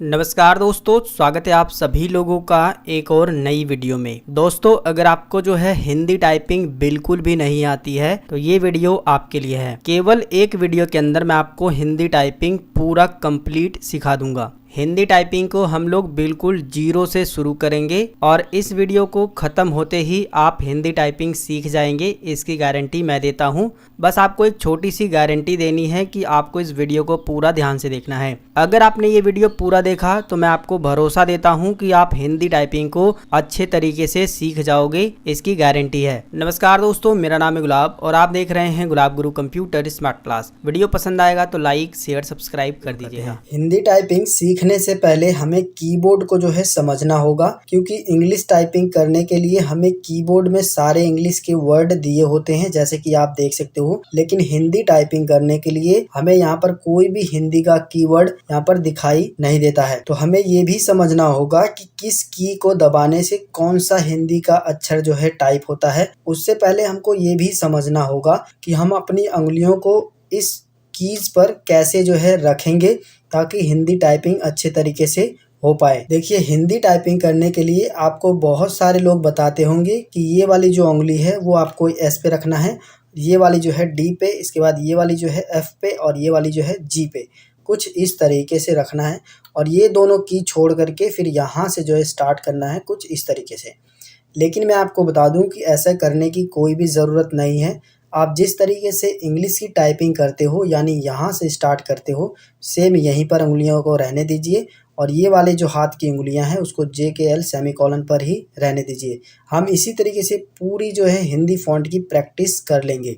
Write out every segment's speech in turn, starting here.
नमस्कार दोस्तों, स्वागत है आप सभी लोगों का एक और नई वीडियो में। दोस्तों, अगर आपको जो है हिंदी टाइपिंग बिल्कुल भी नहीं आती है तो ये वीडियो आपके लिए है। केवल एक वीडियो के अंदर मैं आपको हिंदी टाइपिंग पूरा कंप्लीट सिखा दूंगा। हिंदी टाइपिंग को हम लोग बिल्कुल जीरो से शुरू करेंगे और इस वीडियो को ख़त्म होते ही आप हिंदी टाइपिंग सीख जाएंगे, इसकी गारंटी मैं देता हूं। बस आपको एक छोटी सी गारंटी देनी है कि आपको इस वीडियो को पूरा ध्यान से देखना है। अगर आपने ये वीडियो पूरा देखा तो मैं आपको भरोसा देता हूं कि आप हिंदी टाइपिंग को अच्छे तरीके से सीख जाओगे, इसकी गारंटी है। नमस्कार दोस्तों, मेरा नाम है गुलाब और आप देख रहे हैं गुलाब गुरु कंप्यूटर स्मार्ट क्लास। वीडियो पसंद आएगा तो लाइक शेयर सब्सक्राइब कर दीजिएगा। हिंदी टाइपिंग सीखने से पहले हमें कीबोर्ड को जो है समझना होगा, क्योंकि इंग्लिश टाइपिंग करने के लिए हमें कीबोर्ड में सारे इंग्लिश के वर्ड दिए होते हैं, जैसे कि आप देख सकते हो। लेकिन हिंदी टाइपिंग करने के लिए हमें यहाँ पर कोई भी हिंदी का कीवर्ड यहाँ पर दिखाई नहीं देता है। तो हमें ये भी समझना होगा कि किस की को दबाने से कौन सा हिंदी का अक्षर जो है टाइप होता है। उससे पहले हमको ये भी समझना होगा कि हम अपनी उंगलियों को इस कीज पर कैसे जो है रखेंगे ताकि हिंदी टाइपिंग अच्छे तरीके से हो पाए। देखिए, हिंदी टाइपिंग करने के लिए आपको बहुत सारे लोग बताते होंगे कि ये वाली जो उंगली है वो आपको एस पे रखना है, ये वाली जो है डी पे, इसके बाद ये वाली जो है एफ पे और ये वाली जो है जी पे। कुछ इस तरीके से रखना है और ये दोनों की छोड़ करके फिर यहाँ से जो है स्टार्ट करना है कुछ इस तरीके से। लेकिन मैं आपको बता दूं कि ऐसा करने की कोई भी ज़रूरत नहीं है। आप जिस तरीके से इंग्लिश की टाइपिंग करते हो, यानी यहाँ से स्टार्ट करते हो, सेम यहीं पर उंगलियों को रहने दीजिए और ये वाले जो हाथ की उंगलियां हैं उसको JKL सेमीकोलन पर ही रहने दीजिए। हम इसी तरीके से पूरी जो है हिंदी फ़ॉन्ट की प्रैक्टिस कर लेंगे।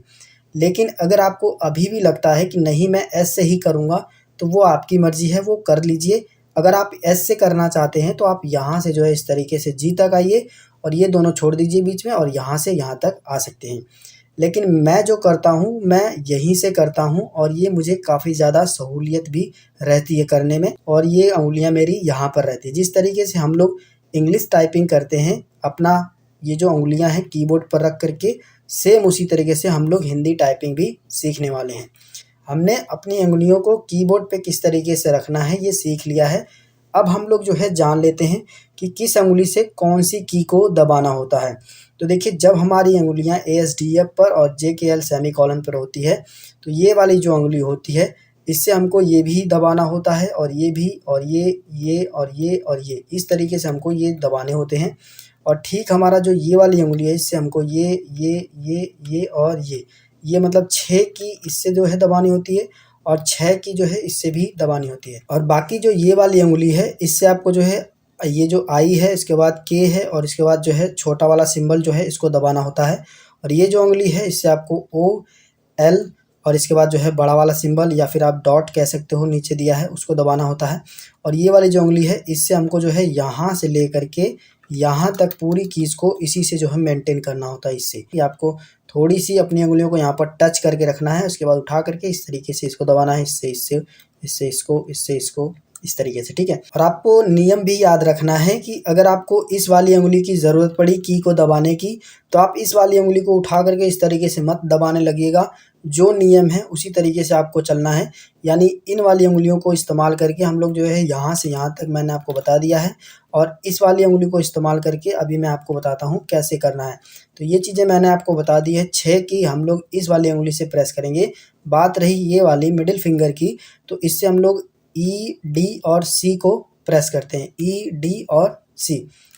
लेकिन अगर आपको अभी भी लगता है कि नहीं मैं एस से ही करूँगा, तो वो आपकी मर्ज़ी है, वो कर लीजिए। अगर आप एस से करना चाहते हैं तो आप यहाँ से जो है इस तरीके से जी तक आइए और ये दोनों छोड़ दीजिए बीच में और यहाँ से यहाँ तक आ सकते हैं। लेकिन मैं जो करता हूँ मैं यहीं से करता हूँ और ये मुझे काफ़ी ज़्यादा सहूलियत भी रहती है करने में, और ये उंगलियाँ मेरी यहाँ पर रहती है। जिस तरीके से हम लोग इंग्लिश टाइपिंग करते हैं, अपना ये जो उंगलियाँ हैं कीबोर्ड पर रख करके, सेम उसी तरीके से हम लोग हिंदी टाइपिंग भी सीखने वाले हैं। हमने अपनी उंगलियों को कीबोर्ड पे किस तरीके से रखना है ये सीख लिया है। अब हम लोग जो है जान लेते हैं कि किस उंगली से कौन सी की को दबाना होता है। तो देखिए, जब हमारी उंगलियां ASDF पर और JKL सेमीकोलन पर होती है तो ये वाली जो उंगली होती है इससे हमको ये भी दबाना होता है और ये भी और ये और ये और ये, इस तरीके से हमको ये दबाने होते हैं। और ठीक हमारा जो ये वाली उंगली है इससे हमको ये और ये मतलब 6 की इससे जो है दबानी होती है और 6 की जो है इससे भी दबानी होती है। और बाकी जो ये वाली उंगली है इससे आपको जो है ये जो आई है, इसके बाद के है और इसके बाद जो है छोटा वाला सिंबल जो है इसको दबाना होता है। और ये जो उंगली है इससे आपको OL और इसके बाद जो है बड़ा वाला सिंबल या फिर आप डॉट कह सकते हो नीचे दिया है उसको दबाना होता है। और ये वाली जो उंगली है इससे हमको जो है यहाँ से ले करके यहाँ तक पूरी कीज़ को इसी से जो है मेंटेन करना होता है। इससे कि आपको थोड़ी सी अपनी उंगलियों को यहाँ पर टच करके रखना है, उसके बाद उठा करके इस तरीके से इसको दबाना है, इससे इसको इस तरीके से, ठीक है। और आपको नियम भी याद रखना है कि अगर आपको इस वाली उंगली की ज़रूरत पड़ी की को दबाने की तो आप इस वाली उंगली को उठा करके इस तरीके से मत दबाने लगिएगा। जो नियम है उसी तरीके से आपको चलना है, यानी इन वाली उंगलियों को इस्तेमाल करके हम लोग जो है यहाँ से यहाँ तक मैंने आपको बता दिया है और इस वाली उंगली को इस्तेमाल करके अभी मैं आपको बताता हूँ कैसे करना है। तो ये चीज़ें मैंने आपको बता दी है। 6 की हम लोग इस वाली उंगली से प्रेस करेंगे। बात रही ये वाली मिडिल फिंगर की, तो इससे हम लोग E, D और C को प्रेस करते हैं, E, D और C।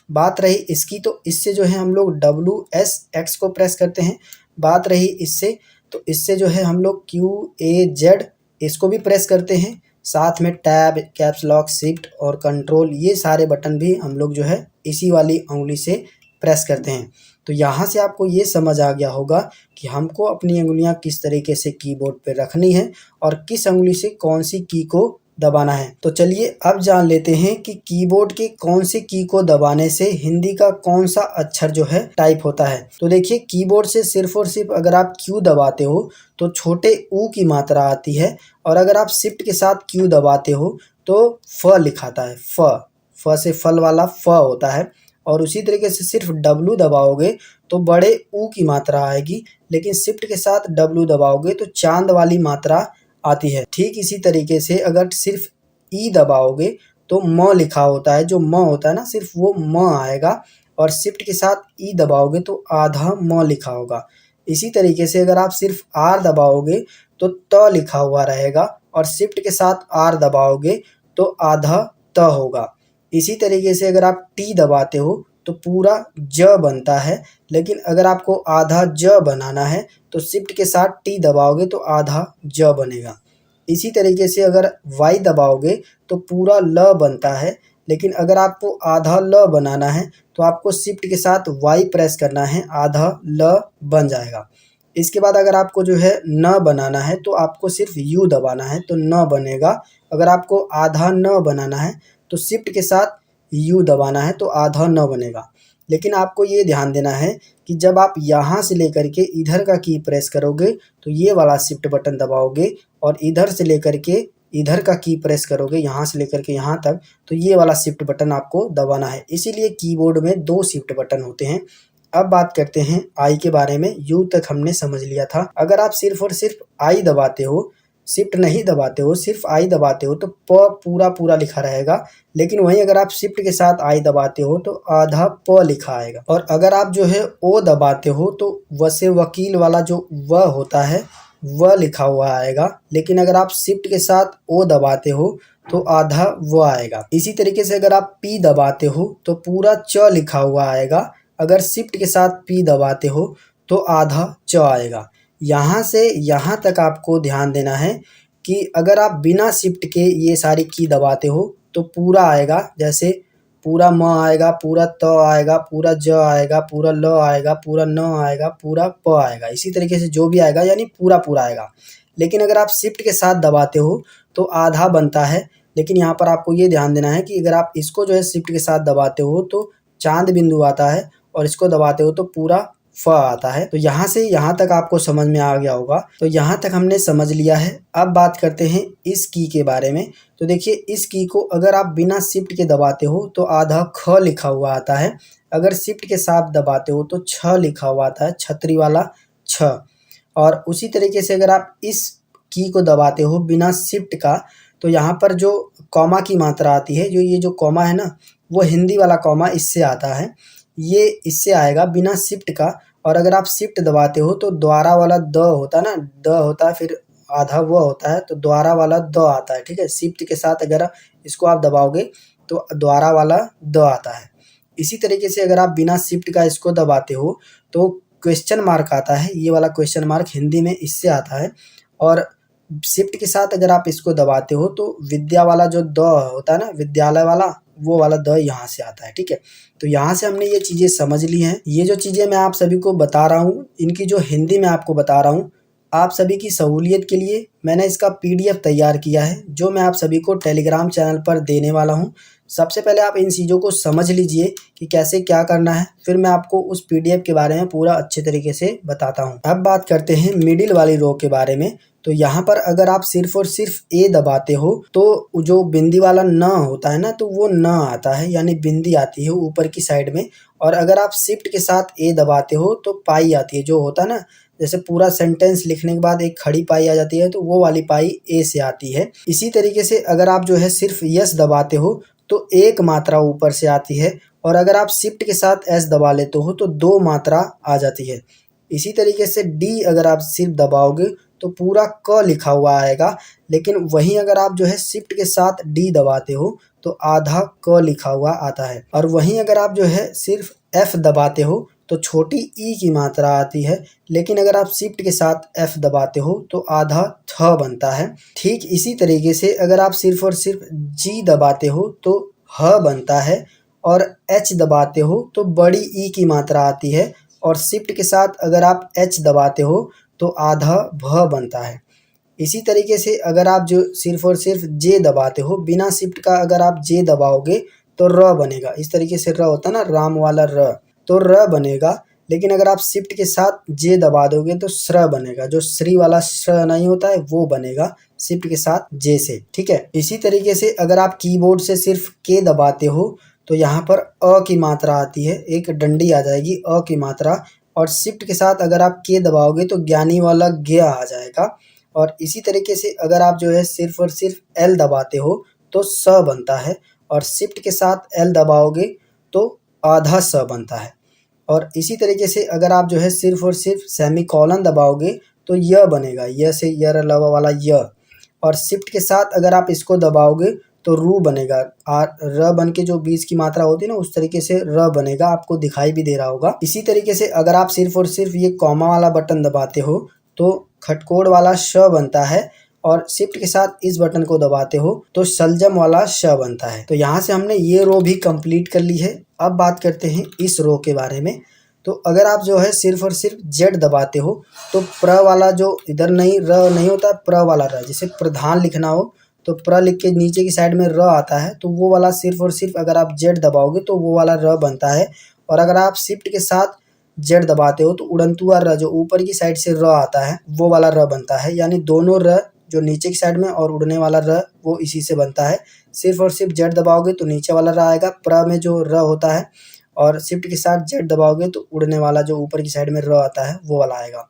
बात रही इसकी तो इससे जो है हम लोग W, S, X को प्रेस करते हैं। बात रही इससे तो इससे जो है हम लोग Q, A, Z इसको भी प्रेस करते हैं। साथ में टैब, कैप्स लॉक, शिफ्ट और कंट्रोल, ये सारे बटन भी हम लोग जो है इसी वाली उंगली से प्रेस करते हैं। तो यहाँ से आपको ये समझ आ गया होगा कि हमको अपनी उंगलियाँ किस तरीके से कीबोर्ड पे रखनी है और किस उंगली से कौन सी की को दबाना है। तो चलिए अब जान लेते हैं कि कीबोर्ड के कौन सी की को दबाने से हिंदी का कौन सा अक्षर जो है टाइप होता है। तो देखिए, कीबोर्ड से सिर्फ और सिर्फ अगर आप Q दबाते हो तो छोटे ऊ की मात्रा आती है और अगर आप शिफ्ट के साथ Q दबाते हो तो फ लिखाता है। फ से फल वाला फ होता है। और उसी तरीके से सिर्फ W दबाओगे तो बड़े ऊ की मात्रा आएगी, लेकिन शिफ्ट के साथ W दबाओगे तो चांद वाली मात्रा आती है। ठीक इसी तरीके से अगर सिर्फ ई दबाओगे तो म लिखा होता है, जो म होता है ना सिर्फ वो म आएगा, और शिफ्ट के साथ ई दबाओगे तो आधा म लिखा होगा। इसी तरीके से अगर आप सिर्फ आर दबाओगे तो त लिखा हुआ रहेगा, और शिफ्ट के साथ आर दबाओगे तो आधा त होगा। इसी तरीके से अगर आप टी दबाते हो तो पूरा ज बनता है, लेकिन अगर आपको आधा ज बनाना है तो शिफ्ट के साथ टी दबाओगे तो आधा ज बनेगा। इसी तरीके से अगर वाई दबाओगे तो पूरा ल बनता है, लेकिन अगर आपको आधा ल बनाना है तो आपको शिफ्ट के साथ वाई प्रेस करना है, आधा ल बन जाएगा। इसके बाद अगर आपको जो है न बनाना है तो आपको सिर्फ यू दबाना है तो न बनेगा। अगर आपको आधा न बनाना है तो शिफ्ट के साथ यू दबाना है तो आधा न बनेगा। लेकिन आपको ये ध्यान देना है कि जब आप यहाँ से लेकर के इधर का की प्रेस करोगे तो ये वाला शिफ्ट बटन दबाओगे, और इधर से लेकर के इधर का की प्रेस करोगे, यहाँ से लेकर के यहाँ तक, तो ये वाला शिफ्ट बटन आपको दबाना है। इसीलिए कीबोर्ड में 2 शिफ्ट बटन होते हैं। अब बात करते हैं आई के बारे में। यू तक हमने समझ लिया था। अगर आप सिर्फ और सिर्फ आई दबाते हो, शिफ्ट नहीं दबाते हो, सिर्फ आई दबाते हो तो प पूरा पूरा लिखा रहेगा, लेकिन वहीं अगर आप शिफ्ट के साथ आई दबाते हो तो आधा प लिखा आएगा। और अगर आप जो है ओ दबाते हो तो व से वकील वाला जो व होता है व लिखा हुआ आएगा, लेकिन अगर आप शिफ्ट के साथ ओ दबाते हो तो आधा व आएगा। इसी तरीके से अगर आप पी दबाते हो तो पूरा च लिखा हुआ आएगा, अगर शिफ्ट के साथ पी दबाते हो तो आधा च आएगा। यहाँ से यहाँ तक आपको ध्यान देना है कि अगर आप बिना शिफ्ट के ये सारी की दबाते हो तो पूरा आएगा, जैसे पूरा म आएगा, पूरा त आएगा, पूरा ज आएगा, पूरा ल आएगा, पूरा न आएगा, पूरा प आएगा। इसी तरीके से जो भी आएगा यानी पूरा पूरा आएगा। लेकिन अगर आप शिफ्ट के साथ दबाते हो तो आधा बनता है। लेकिन यहाँ पर आपको ये ध्यान देना है कि अगर आप इसको जो है शिफ्ट के साथ दबाते हो तो चांद बिंदु आता है, और इसको दबाते हो तो पूरा फ आता है। तो यहाँ से यहाँ तक आपको समझ में आ गया होगा। तो यहाँ तक हमने समझ लिया है। अब बात करते हैं इस की के बारे में। तो देखिए, इस की को अगर आप बिना शिफ्ट के दबाते हो तो आधा ख लिखा हुआ आता है, अगर शिफ्ट के साथ दबाते हो तो छ लिखा हुआ आता है, छतरी वाला छ। और उसी तरीके से अगर आप इस की को दबाते हो बिना शिफ्ट का तो यहाँ पर जो कॉमा की मात्रा आती है, जो ये जो कॉमा है ना, वो हिंदी वाला कॉमा इससे आता है, ये इससे आएगा बिना शिफ्ट का। और अगर आप शिफ्ट दबाते हो तो द्वारा वाला द होता है ना, द होता है, फिर आधा वो होता है तो द्वारा वाला द आता है। ठीक है, शिफ्ट के साथ अगर इसको आप दबाओगे तो द्वारा वाला द आता है। इसी तरीके से अगर आप बिना शिफ्ट का इसको दबाते हो तो क्वेश्चन मार्क आता है, ये वाला क्वेश्चन मार्क हिंदी में इससे आता है। और शिफ्ट के साथ अगर आप इसको दबाते हो तो विद्या वाला जो द होता है ना, विद्यालय वाला, वो वाला द यहाँ से आता है। ठीक है, तो यहाँ से हमने ये चीज़ें समझ ली हैं। ये जो चीज़ें मैं आप सभी को बता रहा हूँ, इनकी जो हिंदी में आपको बता रहा हूँ, आप सभी की सहूलियत के लिए मैंने इसका पीडीएफ तैयार किया है, जो मैं आप सभी को टेलीग्राम चैनल पर देने वाला हूँ। सबसे पहले आप इन चीज़ों को समझ लीजिए कि कैसे क्या करना है, फिर मैं आपको उस पीडीएफ के बारे में पूरा अच्छे तरीके से बताता हूँ। अब बात करते हैं मिडिल वाली रो के बारे में। तो यहाँ पर अगर आप सिर्फ और सिर्फ ए दबाते हो तो जो बिंदी वाला न होता है ना, तो वो न आता है, यानी बिंदी आती है ऊपर की साइड में। और अगर आप शिफ्ट के साथ ए दबाते हो तो पाई आती है, जो होता है ना, जैसे पूरा सेंटेंस लिखने के बाद एक खड़ी पाई आ जाती है, तो वो वाली पाई ए से आती है। इसी तरीके से अगर आप जो है सिर्फ यस दबाते हो तो एक मात्रा ऊपर से आती है, और अगर आप शिफ्ट के साथ एस दबा लेते हो तो 2 मात्रा आ जाती है। इसी तरीके से डी अगर आप सिर्फ दबाओगे तो पूरा क लिखा हुआ आएगा, लेकिन वहीं अगर आप जो है शिफ्ट के साथ डी दबाते हो तो आधा क लिखा हुआ आता है। और वहीं अगर आप जो है सिर्फ एफ दबाते हो तो छोटी ई की मात्रा आती है, लेकिन अगर आप शिफ्ट के साथ एफ दबाते हो तो आधा थ बनता है। ठीक इसी तरीके से अगर आप सिर्फ और सिर्फ जी दबाते हो तो ह बनता है, और एच दबाते हो तो बड़ी ई की मात्रा आती है, और शिफ्ट के साथ अगर आप एच दबाते हो तो आधा भ बनता है। इसी तरीके से अगर आप जो सिर्फ और सिर्फ जे दबाते हो बिना शिफ्ट का, अगर आप जे दबाओगे तो र बनेगा। इस तरीके से र होता है ना, राम वाला र, तो र बनेगा। लेकिन अगर आप शिफ्ट के साथ जे दबा दोगे तो श्र बनेगा, जो श्री वाला श्र नहीं होता है वो बनेगा शिफ्ट के साथ जे से। ठीक है, इसी तरीके से अगर आप कीबोर्ड से सिर्फ के दबाते हो तो यहाँ पर अ की मात्रा आती है, एक डंडी आ जाएगी अ की मात्रा, और शिफ्ट के साथ अगर आप के दबाओगे तो ज्ञानी वाला ग आ जाएगा। और इसी तरीके से अगर आप जो है सिर्फ और सिर्फ एल दबाते हो तो स बनता है, और शिफ्ट के साथ एल दबाओगे तो आधा स बनता है। और इसी तरीके से अगर आप जो है सिर्फ और सिर्फ सेमीकोलन दबाओगे तो य बनेगा, य से यर लवा वाला य। और शिफ्ट के साथ अगर आप इसको दबाओगे तो रू बनेगा, र बन के जो बीच की मात्रा होती है ना उस तरीके से र बनेगा, आपको दिखाई भी दे रहा होगा। इसी तरीके से अगर आप सिर्फ और सिर्फ ये कॉमा वाला बटन दबाते हो तो खटकोड़ वाला श बनता है, और शिफ्ट के साथ इस बटन को दबाते हो तो सलजम वाला श बनता है। तो यहाँ से हमने ये रो भी कंप्लीट कर ली है। अब बात करते हैं इस रो के बारे में। तो अगर आप जो है सिर्फ और सिर्फ जेड दबाते हो तो प्र वाला जो इधर नहीं र नहीं होता, प्र वाला र, जैसे प्रधान लिखना हो तो प्र लिख के नीचे की साइड में र आता है, तो वो वाला सिर्फ और सिर्फ अगर आप जेड दबाओगे तो वो वाला र बनता है। और अगर आप शिफ्ट के साथ जेड दबाते हो तो उड़नतुआ र जो ऊपर की साइड से र आता है वो वाला र बनता है। यानी दोनों र जो नीचे की साइड में और उड़ने वाला र वो इसी से बनता है। सिर्फ और सिर्फ जेड दबाओगे तो नीचे वाला र आएगा, प्र में जो र होता है, और शिफ्ट के साथ जेड दबाओगे तो उड़ने वाला जो ऊपर की साइड में र आता है वो वाला आएगा।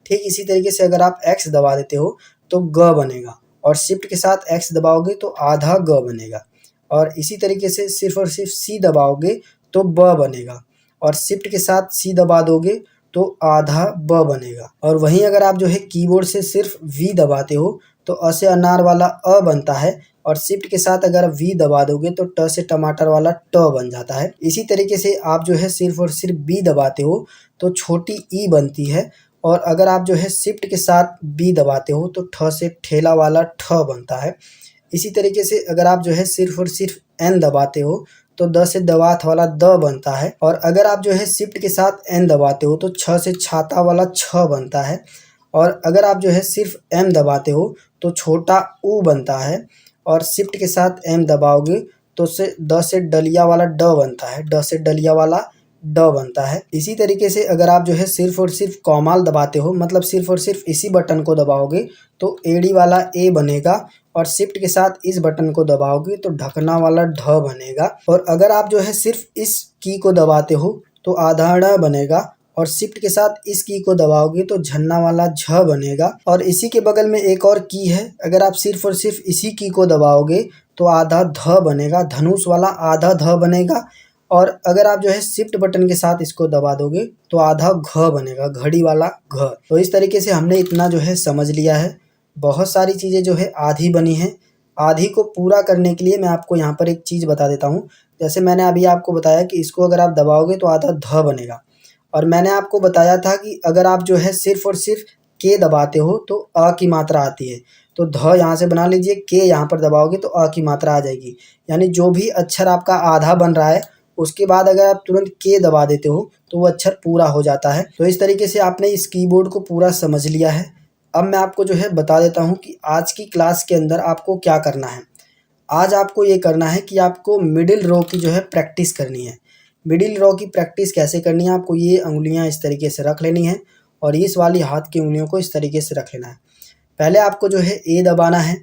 ठीक इसी तरीके से अगर आप एक्स दबा देते हो तो ग बनेगा, और शिफ्ट के साथ एक्स दबाओगे तो आधा ग बनेगा। और इसी तरीके से सिर्फ और सिर्फ सी दबाओगे तो ब बनेगा, और शिफ्ट के साथ सी दबा दोगे तो आधा ब बनेगा। और वहीं अगर आप जो है कीबोर्ड से सिर्फ वी दबाते हो तो अ से अनार वाला अ बनता है, और शिफ्ट के साथ अगर वी दबा दोगे तो ट से टमाटर वाला ट बन जाता है। इसी तरीके से आप जो है सिर्फ और सिर्फ बी दबाते हो तो छोटी ई बनती है, और अगर आप जो है शिफ्ट के साथ बी दबाते हो तो ठ से ठेला वाला ठ बनता है। इसी तरीके से अगर आप जो है सिर्फ और सिर्फ एन दबाते हो तो द से दवात वाला द बनता है, और अगर आप जो है शिफ्ट के साथ एन दबाते हो तो छ से छाता वाला छ बनता है, और अगर आप जो है सिर्फ एम दबाते हो तो छोटा ऊ बनता है, और शिफ्ट के साथ एम दबाओगे तो से द से डलिया वाला ड बनता है, ड से डलिया वाला ड बनता है। इसी तरीके से अगर आप जो है सिर्फ और सिर्फ कॉमाल दबाते हो, मतलब सिर्फ और सिर्फ इसी बटन को दबाओगे तो एड़ी वाला ए बनेगा, और शिफ्ट के साथ इस बटन को दबाओगे तो ढकना वाला ढ बनेगा। और अगर आप जो है सिर्फ इस की को दबाते हो तो आधा ड़ बनेगा, और शिफ्ट के साथ इस की को दबाओगे तो झन्ना वाला झ बनेगा। और इसी के बगल में एक और की है, अगर आप सिर्फ और सिर्फ इसी की को दबाओगे तो आधा ध बनेगा, धनुष वाला आधा ध बनेगा। और अगर आप जो है शिफ्ट बटन के साथ इसको दबा दोगे तो आधा घ बनेगा, घड़ी वाला घ। तो इस तरीके से हमने इतना जो है समझ लिया है। बहुत सारी चीज़ें जो है आधी बनी हैं। आधी को पूरा करने के लिए मैं आपको यहाँ पर एक चीज़ बता देता हूँ। जैसे मैंने अभी आपको बताया कि इसको अगर आप दबाओगे तो आधा ध बनेगा, और मैंने आपको बताया था कि अगर आप जो है सिर्फ और सिर्फ के दबाते हो तो अ की मात्रा आती है। तो ध यहाँ से बना लीजिए, के यहाँ पर दबाओगे तो अ की मात्रा आ जाएगी। यानी जो भी अक्षर आपका आधा बन रहा है उसके बाद अगर आप तुरंत के दबा देते हो तो वो अक्षर पूरा हो जाता है। तो इस तरीके से आपने इस कीबोर्ड को पूरा समझ लिया है। अब मैं आपको जो है बता देता हूँ कि आज की क्लास के अंदर आपको क्या करना है। आज आपको ये करना है कि आपको मिडिल रो की जो है प्रैक्टिस करनी है। मिडिल रो की प्रैक्टिस कैसे करनी है, आपको ये उंगलियां इस तरीके से रख लेनी है और इस वाली हाथ की उंगलियों को इस तरीके से रख लेना है। पहले आपको जो है ए दबाना है,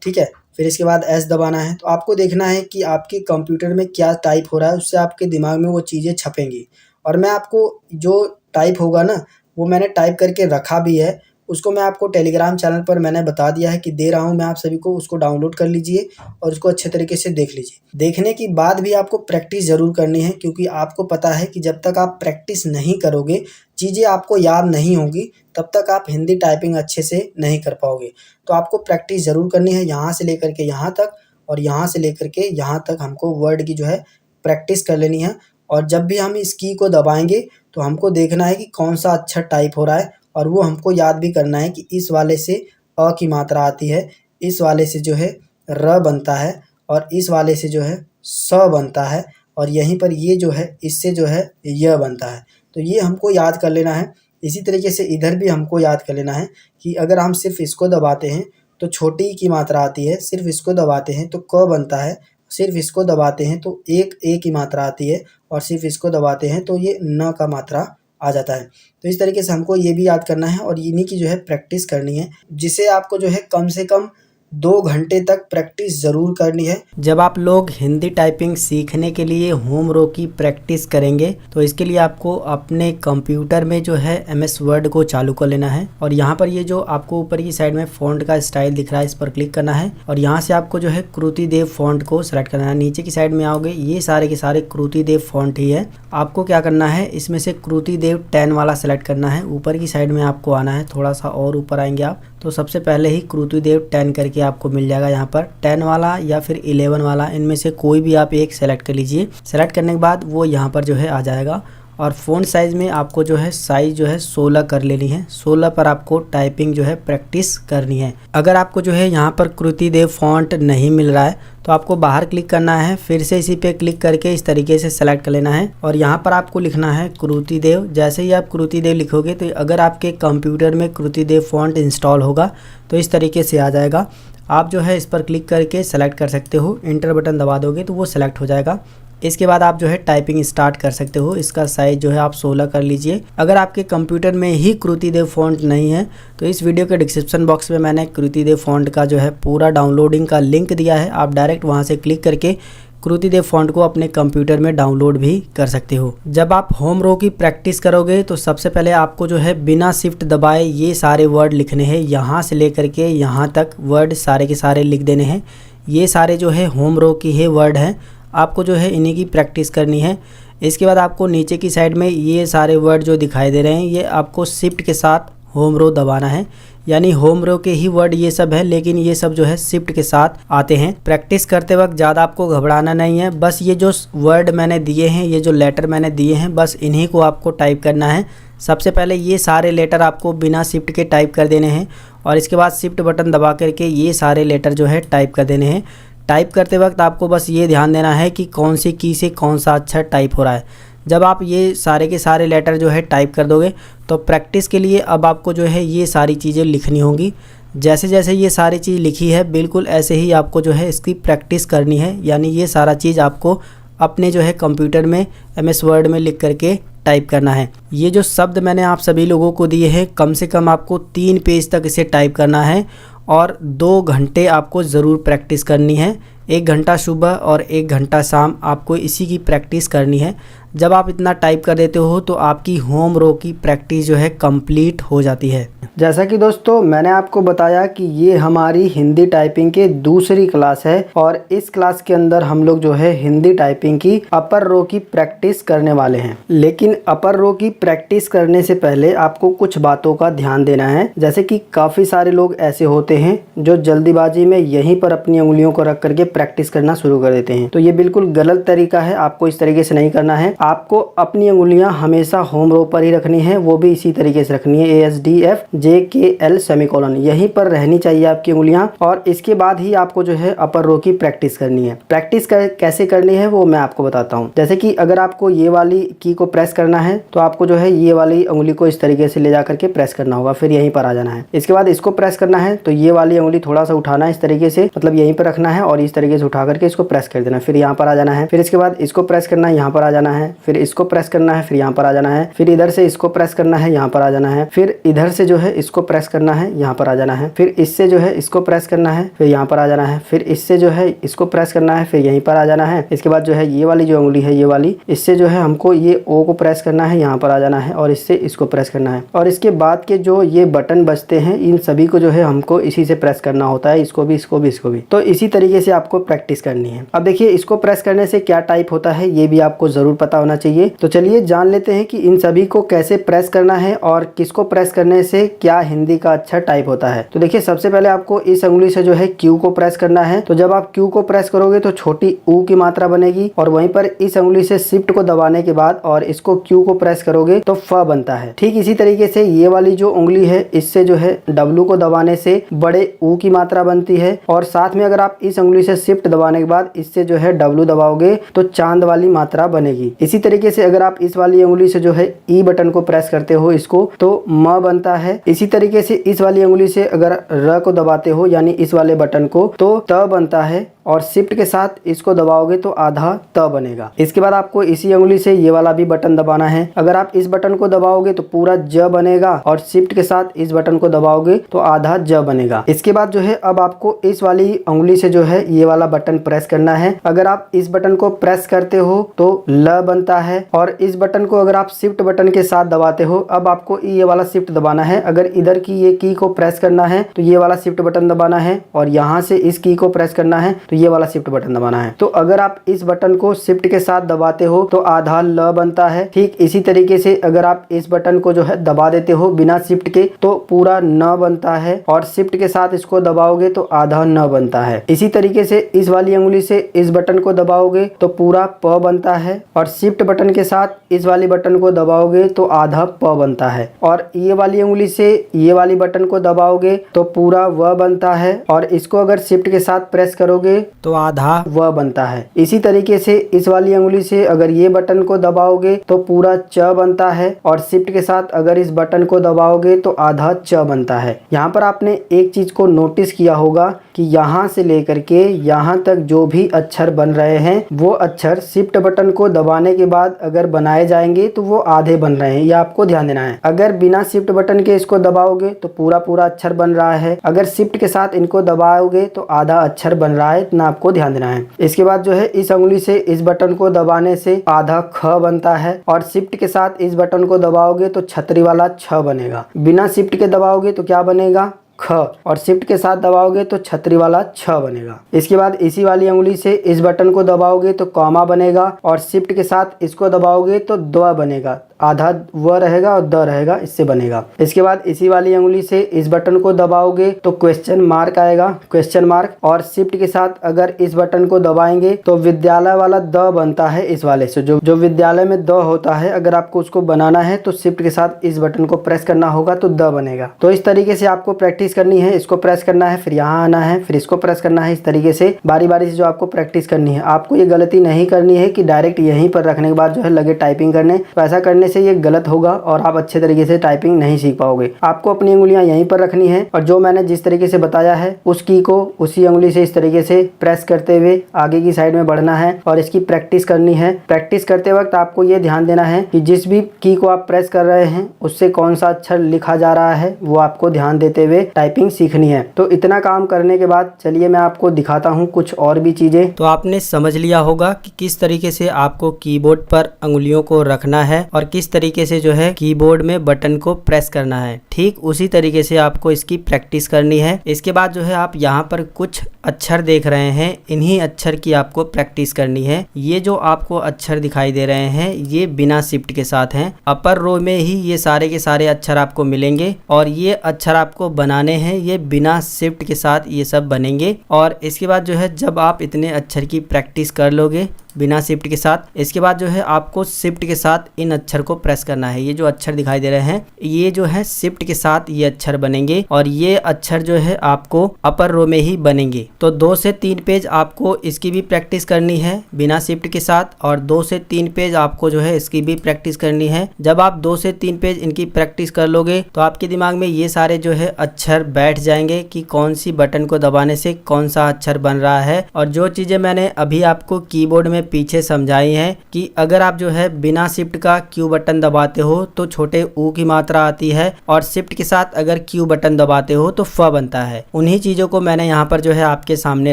ठीक है, फिर इसके बाद एस दबाना है। तो आपको देखना है कि आपके कंप्यूटर में क्या टाइप हो रहा है, उससे आपके दिमाग में वो चीज़ें छपेंगी। और मैं आपको जो टाइप होगा ना वो मैंने टाइप करके रखा भी है, उसको मैं आपको टेलीग्राम चैनल पर मैंने बता दिया है कि दे रहा हूँ मैं आप सभी को, उसको डाउनलोड कर लीजिए और उसको अच्छे तरीके से देख लीजिए। देखने के बाद भी आपको प्रैक्टिस ज़रूर करनी है, क्योंकि आपको पता है कि जब तक आप प्रैक्टिस नहीं करोगे, चीज़ें आपको याद नहीं होगी, तब तक आप हिंदी टाइपिंग अच्छे से नहीं कर पाओगे। तो आपको प्रैक्टिस ज़रूर करनी है, यहाँ से लेकर के यहाँ तक और यहाँ से लेकर के यहाँ तक हमको वर्ड की जो है प्रैक्टिस कर लेनी है। और जब भी हम इस की को दबाएंगे तो हमको देखना है कि कौन सा अक्षर टाइप हो रहा है, और वो हमको याद भी करना है कि इस वाले से अ की मात्रा आती है, इस वाले से जो है र बनता है, और इस वाले से जो है स बनता है, और यहीं पर ये जो है इससे जो है य बनता है। तो ये हमको याद कर लेना है। इसी तरीके से इधर भी हमको याद कर लेना है कि अगर हम सिर्फ इसको दबाते हैं तो छोटी ई की मात्रा आती है, सिर्फ इसको दबाते हैं तो क बनता है, सिर्फ इसको दबाते हैं तो एक ए की मात्रा आती है, और सिर्फ इसको दबाते हैं तो ये न का मात्रा आ जाता है। तो इस तरीके से हमको ये भी याद करना है और इन्हीं की जो है प्रैक्टिस करनी है, जिसे आपको जो है कम से कम 2 घंटे तक प्रैक्टिस ज़रूर करनी है। जब आप लोग हिंदी टाइपिंग सीखने के लिए होम रो की प्रैक्टिस करेंगे तो इसके लिए आपको अपने कंप्यूटर में जो है MS वर्ड को चालू कर लेना है और यहाँ पर ये जो आपको ऊपर की साइड में फ़ॉन्ट का स्टाइल दिख रहा है इस पर क्लिक करना है और यहाँ से आपको जो है कृति देव फ़ॉन्ट को सेलेक्ट करना है। नीचे की साइड में आओगे, ये सारे के सारे कृति देव फ़ॉन्ट ही है। आपको क्या करना है, इसमें से कृति देव 10 वाला सेलेक्ट करना है। ऊपर की साइड में आपको आना है, थोड़ा सा और ऊपर आएंगे आप तो सबसे पहले ही कृति देव 10 करके आपको मिल जाएगा। यहाँ पर 10 वाला या फिर 11 वाला, इनमें से कोई भी आप एक सेलेक्ट कर लीजिए। सेलेक्ट करने के बाद वो यहाँ पर जो है आ जाएगा और फ़ॉन्ट साइज़ में आपको जो है साइज़ जो है 16 कर लेनी है। 16 पर आपको टाइपिंग जो है प्रैक्टिस करनी है। अगर आपको जो है यहाँ पर कृति देव फ़ॉन्ट नहीं मिल रहा है तो आपको बाहर क्लिक करना है, फिर से इसी पे क्लिक करके इस तरीके से सेलेक्ट कर लेना है और यहाँ पर आपको लिखना है कृति देव। जैसे ही आप कृति देव लिखोगे तो अगर आपके कंप्यूटर में कृति देव फ़ॉन्ट इंस्टॉल होगा तो इस तरीके से आ जाएगा। आप जो है इस पर क्लिक करके सेलेक्ट कर सकते हो, इंटर बटन दबा दोगे तो वो सेलेक्ट हो जाएगा। इसके बाद आप जो है टाइपिंग स्टार्ट कर सकते हो। इसका साइज़ जो है आप 16 कर लीजिए। अगर आपके कंप्यूटर में ही कृति देव फ़ॉन्ट नहीं है तो इस वीडियो के डिस्क्रिप्शन बॉक्स में मैंने कृति देव फ़ॉन्ट का जो है पूरा डाउनलोडिंग का लिंक दिया है। आप डायरेक्ट वहां से क्लिक करके कृति देव फ़ॉन्ट को अपने कंप्यूटर में डाउनलोड भी कर सकते हो। जब आप होम रो की प्रैक्टिस करोगे तो सबसे पहले आपको जो है बिना शिफ्ट दबाए ये सारे वर्ड लिखने हैं। यहाँ से लेकर के यहाँ तक वर्ड सारे के सारे लिख देने हैं। ये सारे जो है होम रो की है वर्ड हैं, आपको जो है इन्हीं की प्रैक्टिस करनी है। इसके बाद आपको नीचे की साइड में ये सारे वर्ड जो दिखाई दे रहे हैं ये आपको शिफ्ट के साथ होम रो दबाना है, यानी होम रो के ही वर्ड ये सब है, लेकिन ये सब जो है शिफ्ट के साथ आते हैं। प्रैक्टिस करते वक्त ज़्यादा आपको घबराना नहीं है, बस ये जो वर्ड मैंने दिए हैं, ये जो लेटर मैंने दिए हैं, बस इन्हीं को आपको टाइप करना है। सबसे पहले ये सारे लेटर आपको बिना शिफ्ट के टाइप कर देने हैं और इसके बाद शिफ्ट बटन दबा करके ये सारे लेटर जो है टाइप कर देने हैं। टाइप करते वक्त आपको बस ये ध्यान देना है कि कौन सी की से कौन सा अक्षर टाइप हो रहा है। जब आप ये सारे के सारे लेटर जो है टाइप कर दोगे तो प्रैक्टिस के लिए अब आपको जो है ये सारी चीज़ें लिखनी होंगी। जैसे जैसे ये सारी चीज़ लिखी है बिल्कुल ऐसे ही आपको जो है इसकी प्रैक्टिस करनी है, यानी ये सारा चीज़ आपको अपने जो है कंप्यूटर में MS वर्ड में लिख करके टाइप करना है। ये जो शब्द मैंने आप सभी लोगों को दिए हैं कम से कम आपको 3 पेज तक इसे टाइप करना है और 2 घंटे आपको ज़रूर प्रैक्टिस करनी है। 1 घंटा सुबह और 1 घंटा शाम आपको इसी की प्रैक्टिस करनी है। जब आप इतना टाइप कर देते हो तो आपकी होम रो की प्रैक्टिस जो है कंप्लीट हो जाती है। जैसा कि दोस्तों मैंने आपको बताया कि ये हमारी हिंदी टाइपिंग की दूसरी क्लास है और इस क्लास के अंदर हम लोग जो है हिंदी टाइपिंग की अपर रो की प्रैक्टिस करने वाले हैं। लेकिन अपर रो की प्रैक्टिस करने से पहले आपको कुछ बातों का ध्यान देना है। जैसे कि काफ़ी सारे लोग ऐसे होते हैं जो जल्दीबाजी में यहीं पर अपनी उंगलियों को रख करके प्रैक्टिस करना शुरू कर देते हैं, तो ये बिल्कुल गलत तरीका है। आपको इस तरीके से नहीं करना है। आपको अपनी उंगलियां हमेशा होम रो पर ही रखनी है, वो भी इसी तरीके से रखनी है। ASDFJKL सेमीकोलन यहीं पर रहनी चाहिए आपकी उंगलियां और इसके बाद ही आपको जो है अपर रो की प्रैक्टिस करनी है। प्रैक्टिस कैसे करनी है वो मैं आपको बताता हूँ। जैसे कि अगर आपको ये वाली की को प्रेस करना है तो आपको जो है ये वाली उंगली को इस तरीके से ले जा करके प्रेस करना होगा, फिर यहीं पर आ जाना है। इसके बाद इसको प्रेस करना है तो ये वाली उंगली थोड़ा सा उठाना है इस तरीके से, मतलब यहीं पर रखना है और इस तरीके से उठा करके इसको प्रेस कर देना, फिर यहाँ पर आ जाना है। फिर इसके बाद इसको प्रेस करना है, यहाँ पर आ जाना है। फिर इसको प्रेस करना है, फिर यहाँ पर आ जाना है। फिर इधर से इसको प्रेस करना है, यहाँ पर आ जाना है। फिर इधर से जो है इसको प्रेस करना है, यहाँ पर आ जाना है। फिर इससे जो है इसको प्रेस करना है, फिर यहाँ पर आ जाना है। फिर इससे जो है इसको प्रेस करना है, फिर यहीं पर आ जाना है। इसके बाद जो है ये वाली जो उंगली है ये वाली, इससे जो है हमको ये ओ को प्रेस करना है, यहाँ पर आ जाना है और इससे इसको प्रेस करना है। और इसके बाद के जो ये बटन बचते हैं इन सभी को जो है हमको इसी से प्रेस करना होता है, इसको भी इसको भी इसको भी। तो इसी तरीके से आपको प्रैक्टिस करनी है। अब देखिए इसको प्रेस करने से क्या टाइप होता है ये भी आपको जरूर पता होना चाहिए। तो चलिए जान लेते हैं कि इन सभी को कैसे प्रेस करना है और किसको प्रेस करने से क्या हिंदी का अक्षर टाइप होता है। तो देखिए सबसे पहले आपको इस उंगली से जो है क्यू को प्रेस करना है। तो जब आप क्यू को प्रेस करोगे तो छोटी ऊ की मात्रा बनेगी और वहीं पर इस उंगली से शिफ्ट को दबाने के बाद और इसको क्यू को प्रेस करोगे तो फ बनता है। ठीक इसी तरीके से ये वाली जो उंगली है इससे जो है डब्लू को दबाने से बड़े ऊ की मात्रा बनती है और साथ में अगर आप इस उंगली से शिफ्ट दबाने के बाद इससे जो है डब्लू दबाओगे तो चांद वाली मात्रा बनेगी। इसी तरीके से अगर आप इस वाली उंगली से जो है ई बटन को प्रेस करते हो इसको तो म बनता है। इसी तरीके से इस वाली उंगली से अगर र को दबाते हो यानी इस वाले बटन को तो त बनता है और शिफ्ट के साथ इसको दबाओगे तो आधा त बनेगा। इसके बाद आपको इसी उंगली से ये वाला भी बटन दबाना है। अगर आप इस बटन को दबाओगे तो पूरा ज बनेगा और शिफ्ट के साथ इस बटन को दबाओगे तो आधा ज बनेगा। इसके बाद जो है अब आपको इस वाली उंगली से जो है ये वाला बटन प्रेस करना है। अगर आप इस बटन को प्रेस करते हो तो ल बनता है और इस बटन को अगर आप शिफ्ट बटन के साथ दबाते हो, अब आपको ये वाला शिफ्ट दबाना है। अगर इधर की ये की को प्रेस करना है तो ये वाला शिफ्ट बटन दबाना है और यहाँ से इस की को प्रेस करना है तो ये वाला शिफ्ट बटन दबाना है। तो अगर आप इस बटन को शिफ्ट के साथ दबाते हो तो आधा ल बनता है। ठीक इसी तरीके से अगर आप इस बटन को जो है दबा देते हो बिना शिफ्ट के तो पूरा न बनता है और शिफ्ट के साथ इसको दबाओगे तो आधा न बनता है। इसी तरीके से इस वाली उंगली से इस बटन को दबाओगे तो पूरा प बनता है और शिफ्ट बटन के साथ इस वाली बटन को दबाओगे तो आधा प बनता है और ये वाली उंगली से ये वाली बटन को दबाओगे तो पूरा व बनता है और इसको अगर शिफ्ट के साथ प्रेस करोगे तो आधा व बनता है। इसी तरीके से इस वाली उंगली से अगर ये बटन को दबाओगे तो पूरा च बनता है और शिफ्ट के साथ अगर इस बटन को दबाओगे तो आधा च बनता है। यहाँ पर आपने एक चीज को नोटिस किया होगा कि यहाँ से लेकर के यहाँ तक जो भी अक्षर बन रहे हैं वो अक्षर शिफ्ट बटन को दबाने के बाद अगर बनाए जाएंगे तो वो आधे बन रहे हैं, ये आपको ध्यान देना है। अगर बिना शिफ्ट बटन के इसको दबाओगे तो पूरा पूरा अक्षर बन रहा है, अगर शिफ्ट के साथ इनको दबाओगे तो आधा अक्षर बन रहा है, इतना आपको ध्यान देना है। इसके बाद जो है इस उंगली से इस बटन को दबाने से आधा ख बनता है और शिफ्ट के साथ इस बटन को दबाओगे तो छतरी वाला छ बनेगा। बिना शिफ्ट के दबाओगे तो क्या बनेगा ख और शिफ्ट के साथ दबाओगे तो छतरी वाला छ बनेगा। इसके बाद इसी वाली उंगली से इस बटन को दबाओगे तो कॉमा बनेगा और शिफ्ट के साथ इसको दबाओगे तो द बनेगा, आधा व रहेगा और द रहेगा, इससे बनेगा। इसके बाद इसी वाली उंगली से इस बटन को दबाओगे तो क्वेश्चन मार्क आएगा, क्वेश्चन मार्क और शिफ्ट के साथ अगर इस बटन को दबाएंगे तो विद्यालय वाला द बनता है। इस वाले से जो विद्यालय में द होता है, अगर आपको उसको बनाना है तो शिफ्ट के साथ इस बटन को प्रेस करना होगा तो द बनेगा। तो इस तरीके से आपको प्रैक्टिस करनी है। इसको प्रेस करना है, फिर यहाँ आना है, फिर इसको प्रेस करना है। इस तरीके से बारी बारी से जो आपको प्रैक्टिस करनी है। आपको ये गलती नहीं करनी है कि डायरेक्ट यहीं पर रखने के बाद जो है लगे टाइपिंग करने, तो ऐसा करने से ये गलत होगा और आप अच्छे तरीके से टाइपिंग नहीं सीख पाओगे। आपको अपनी उंगलियां यहीं पर रखनी है और जो मैंने जिस तरीके से बताया है उस की को उसी उंगली से इस तरीके से प्रेस करते हुए आगे की साइड में बढ़ना है और इसकी प्रैक्टिस करनी है। प्रैक्टिस करते वक्त आपको ये ध्यान देना है कि जिस भी की को आप प्रेस कर रहे हैं उससे कौन सा अक्षर लिखा जा रहा है वो आपको ध्यान देते हुए टाइपिंग सीखनी है। तो इतना काम करने के बाद चलिए मैं आपको दिखाता हूँ कुछ और भी चीजें। तो आपने समझ लिया होगा कि किस तरीके से आपको कीबोर्ड पर अंगुलियों को रखना है और किस तरीके से जो है कीबोर्ड में बटन को प्रेस करना है। ठीक उसी तरीके से आपको इसकी प्रैक्टिस करनी है। इसके बाद जो है आप यहाँ पर कुछ अक्षर देख रहे हैं, इन्हीं अक्षर की आपको प्रैक्टिस करनी है। ये जो आपको अक्षर दिखाई दे रहे हैं ये बिना शिफ्ट के साथ हैं। अपर रो में ही ये सारे के सारे अक्षर आपको मिलेंगे और ये अक्षर आपको बनाने हैं, ये बिना शिफ्ट के साथ ये सब बनेंगे। और इसके बाद जो है जब आप इतने अक्षर की प्रैक्टिस कर लोगे बिना शिफ्ट के साथ, इसके बाद जो है आपको शिफ्ट के साथ इन अक्षर को प्रेस करना है। ये जो अक्षर दिखाई दे रहे हैं ये जो है शिफ्ट के साथ ये अक्षर बनेंगे और ये अक्षर जो है आपको अपर रो में ही बनेंगे। तो 2 से 3 पेज आपको इसकी भी प्रैक्टिस करनी है बिना शिफ्ट के साथ और 2 से 3 पेज आपको जो है इसकी भी प्रैक्टिस करनी है। जब आप 2 से 3 पेज इनकी प्रैक्टिस कर लोगे तो आपके दिमाग में ये सारे जो है अक्षर बैठ जाएंगे कि कौन सी बटन को दबाने से कौन सा अक्षर बन रहा है। और जो चीजें मैंने अभी आपको कीबोर्ड में पीछे समझाई है कि अगर आप जो है बिना शिफ्ट का क्यू बटन दबाते हो तो छोटे ऊ की मात्रा आती है और शिफ्ट के साथ अगर क्यू बटन दबाते हो तो फ बनता है। उन्हीं चीजों को मैंने यहाँ पर जो है आपके सामने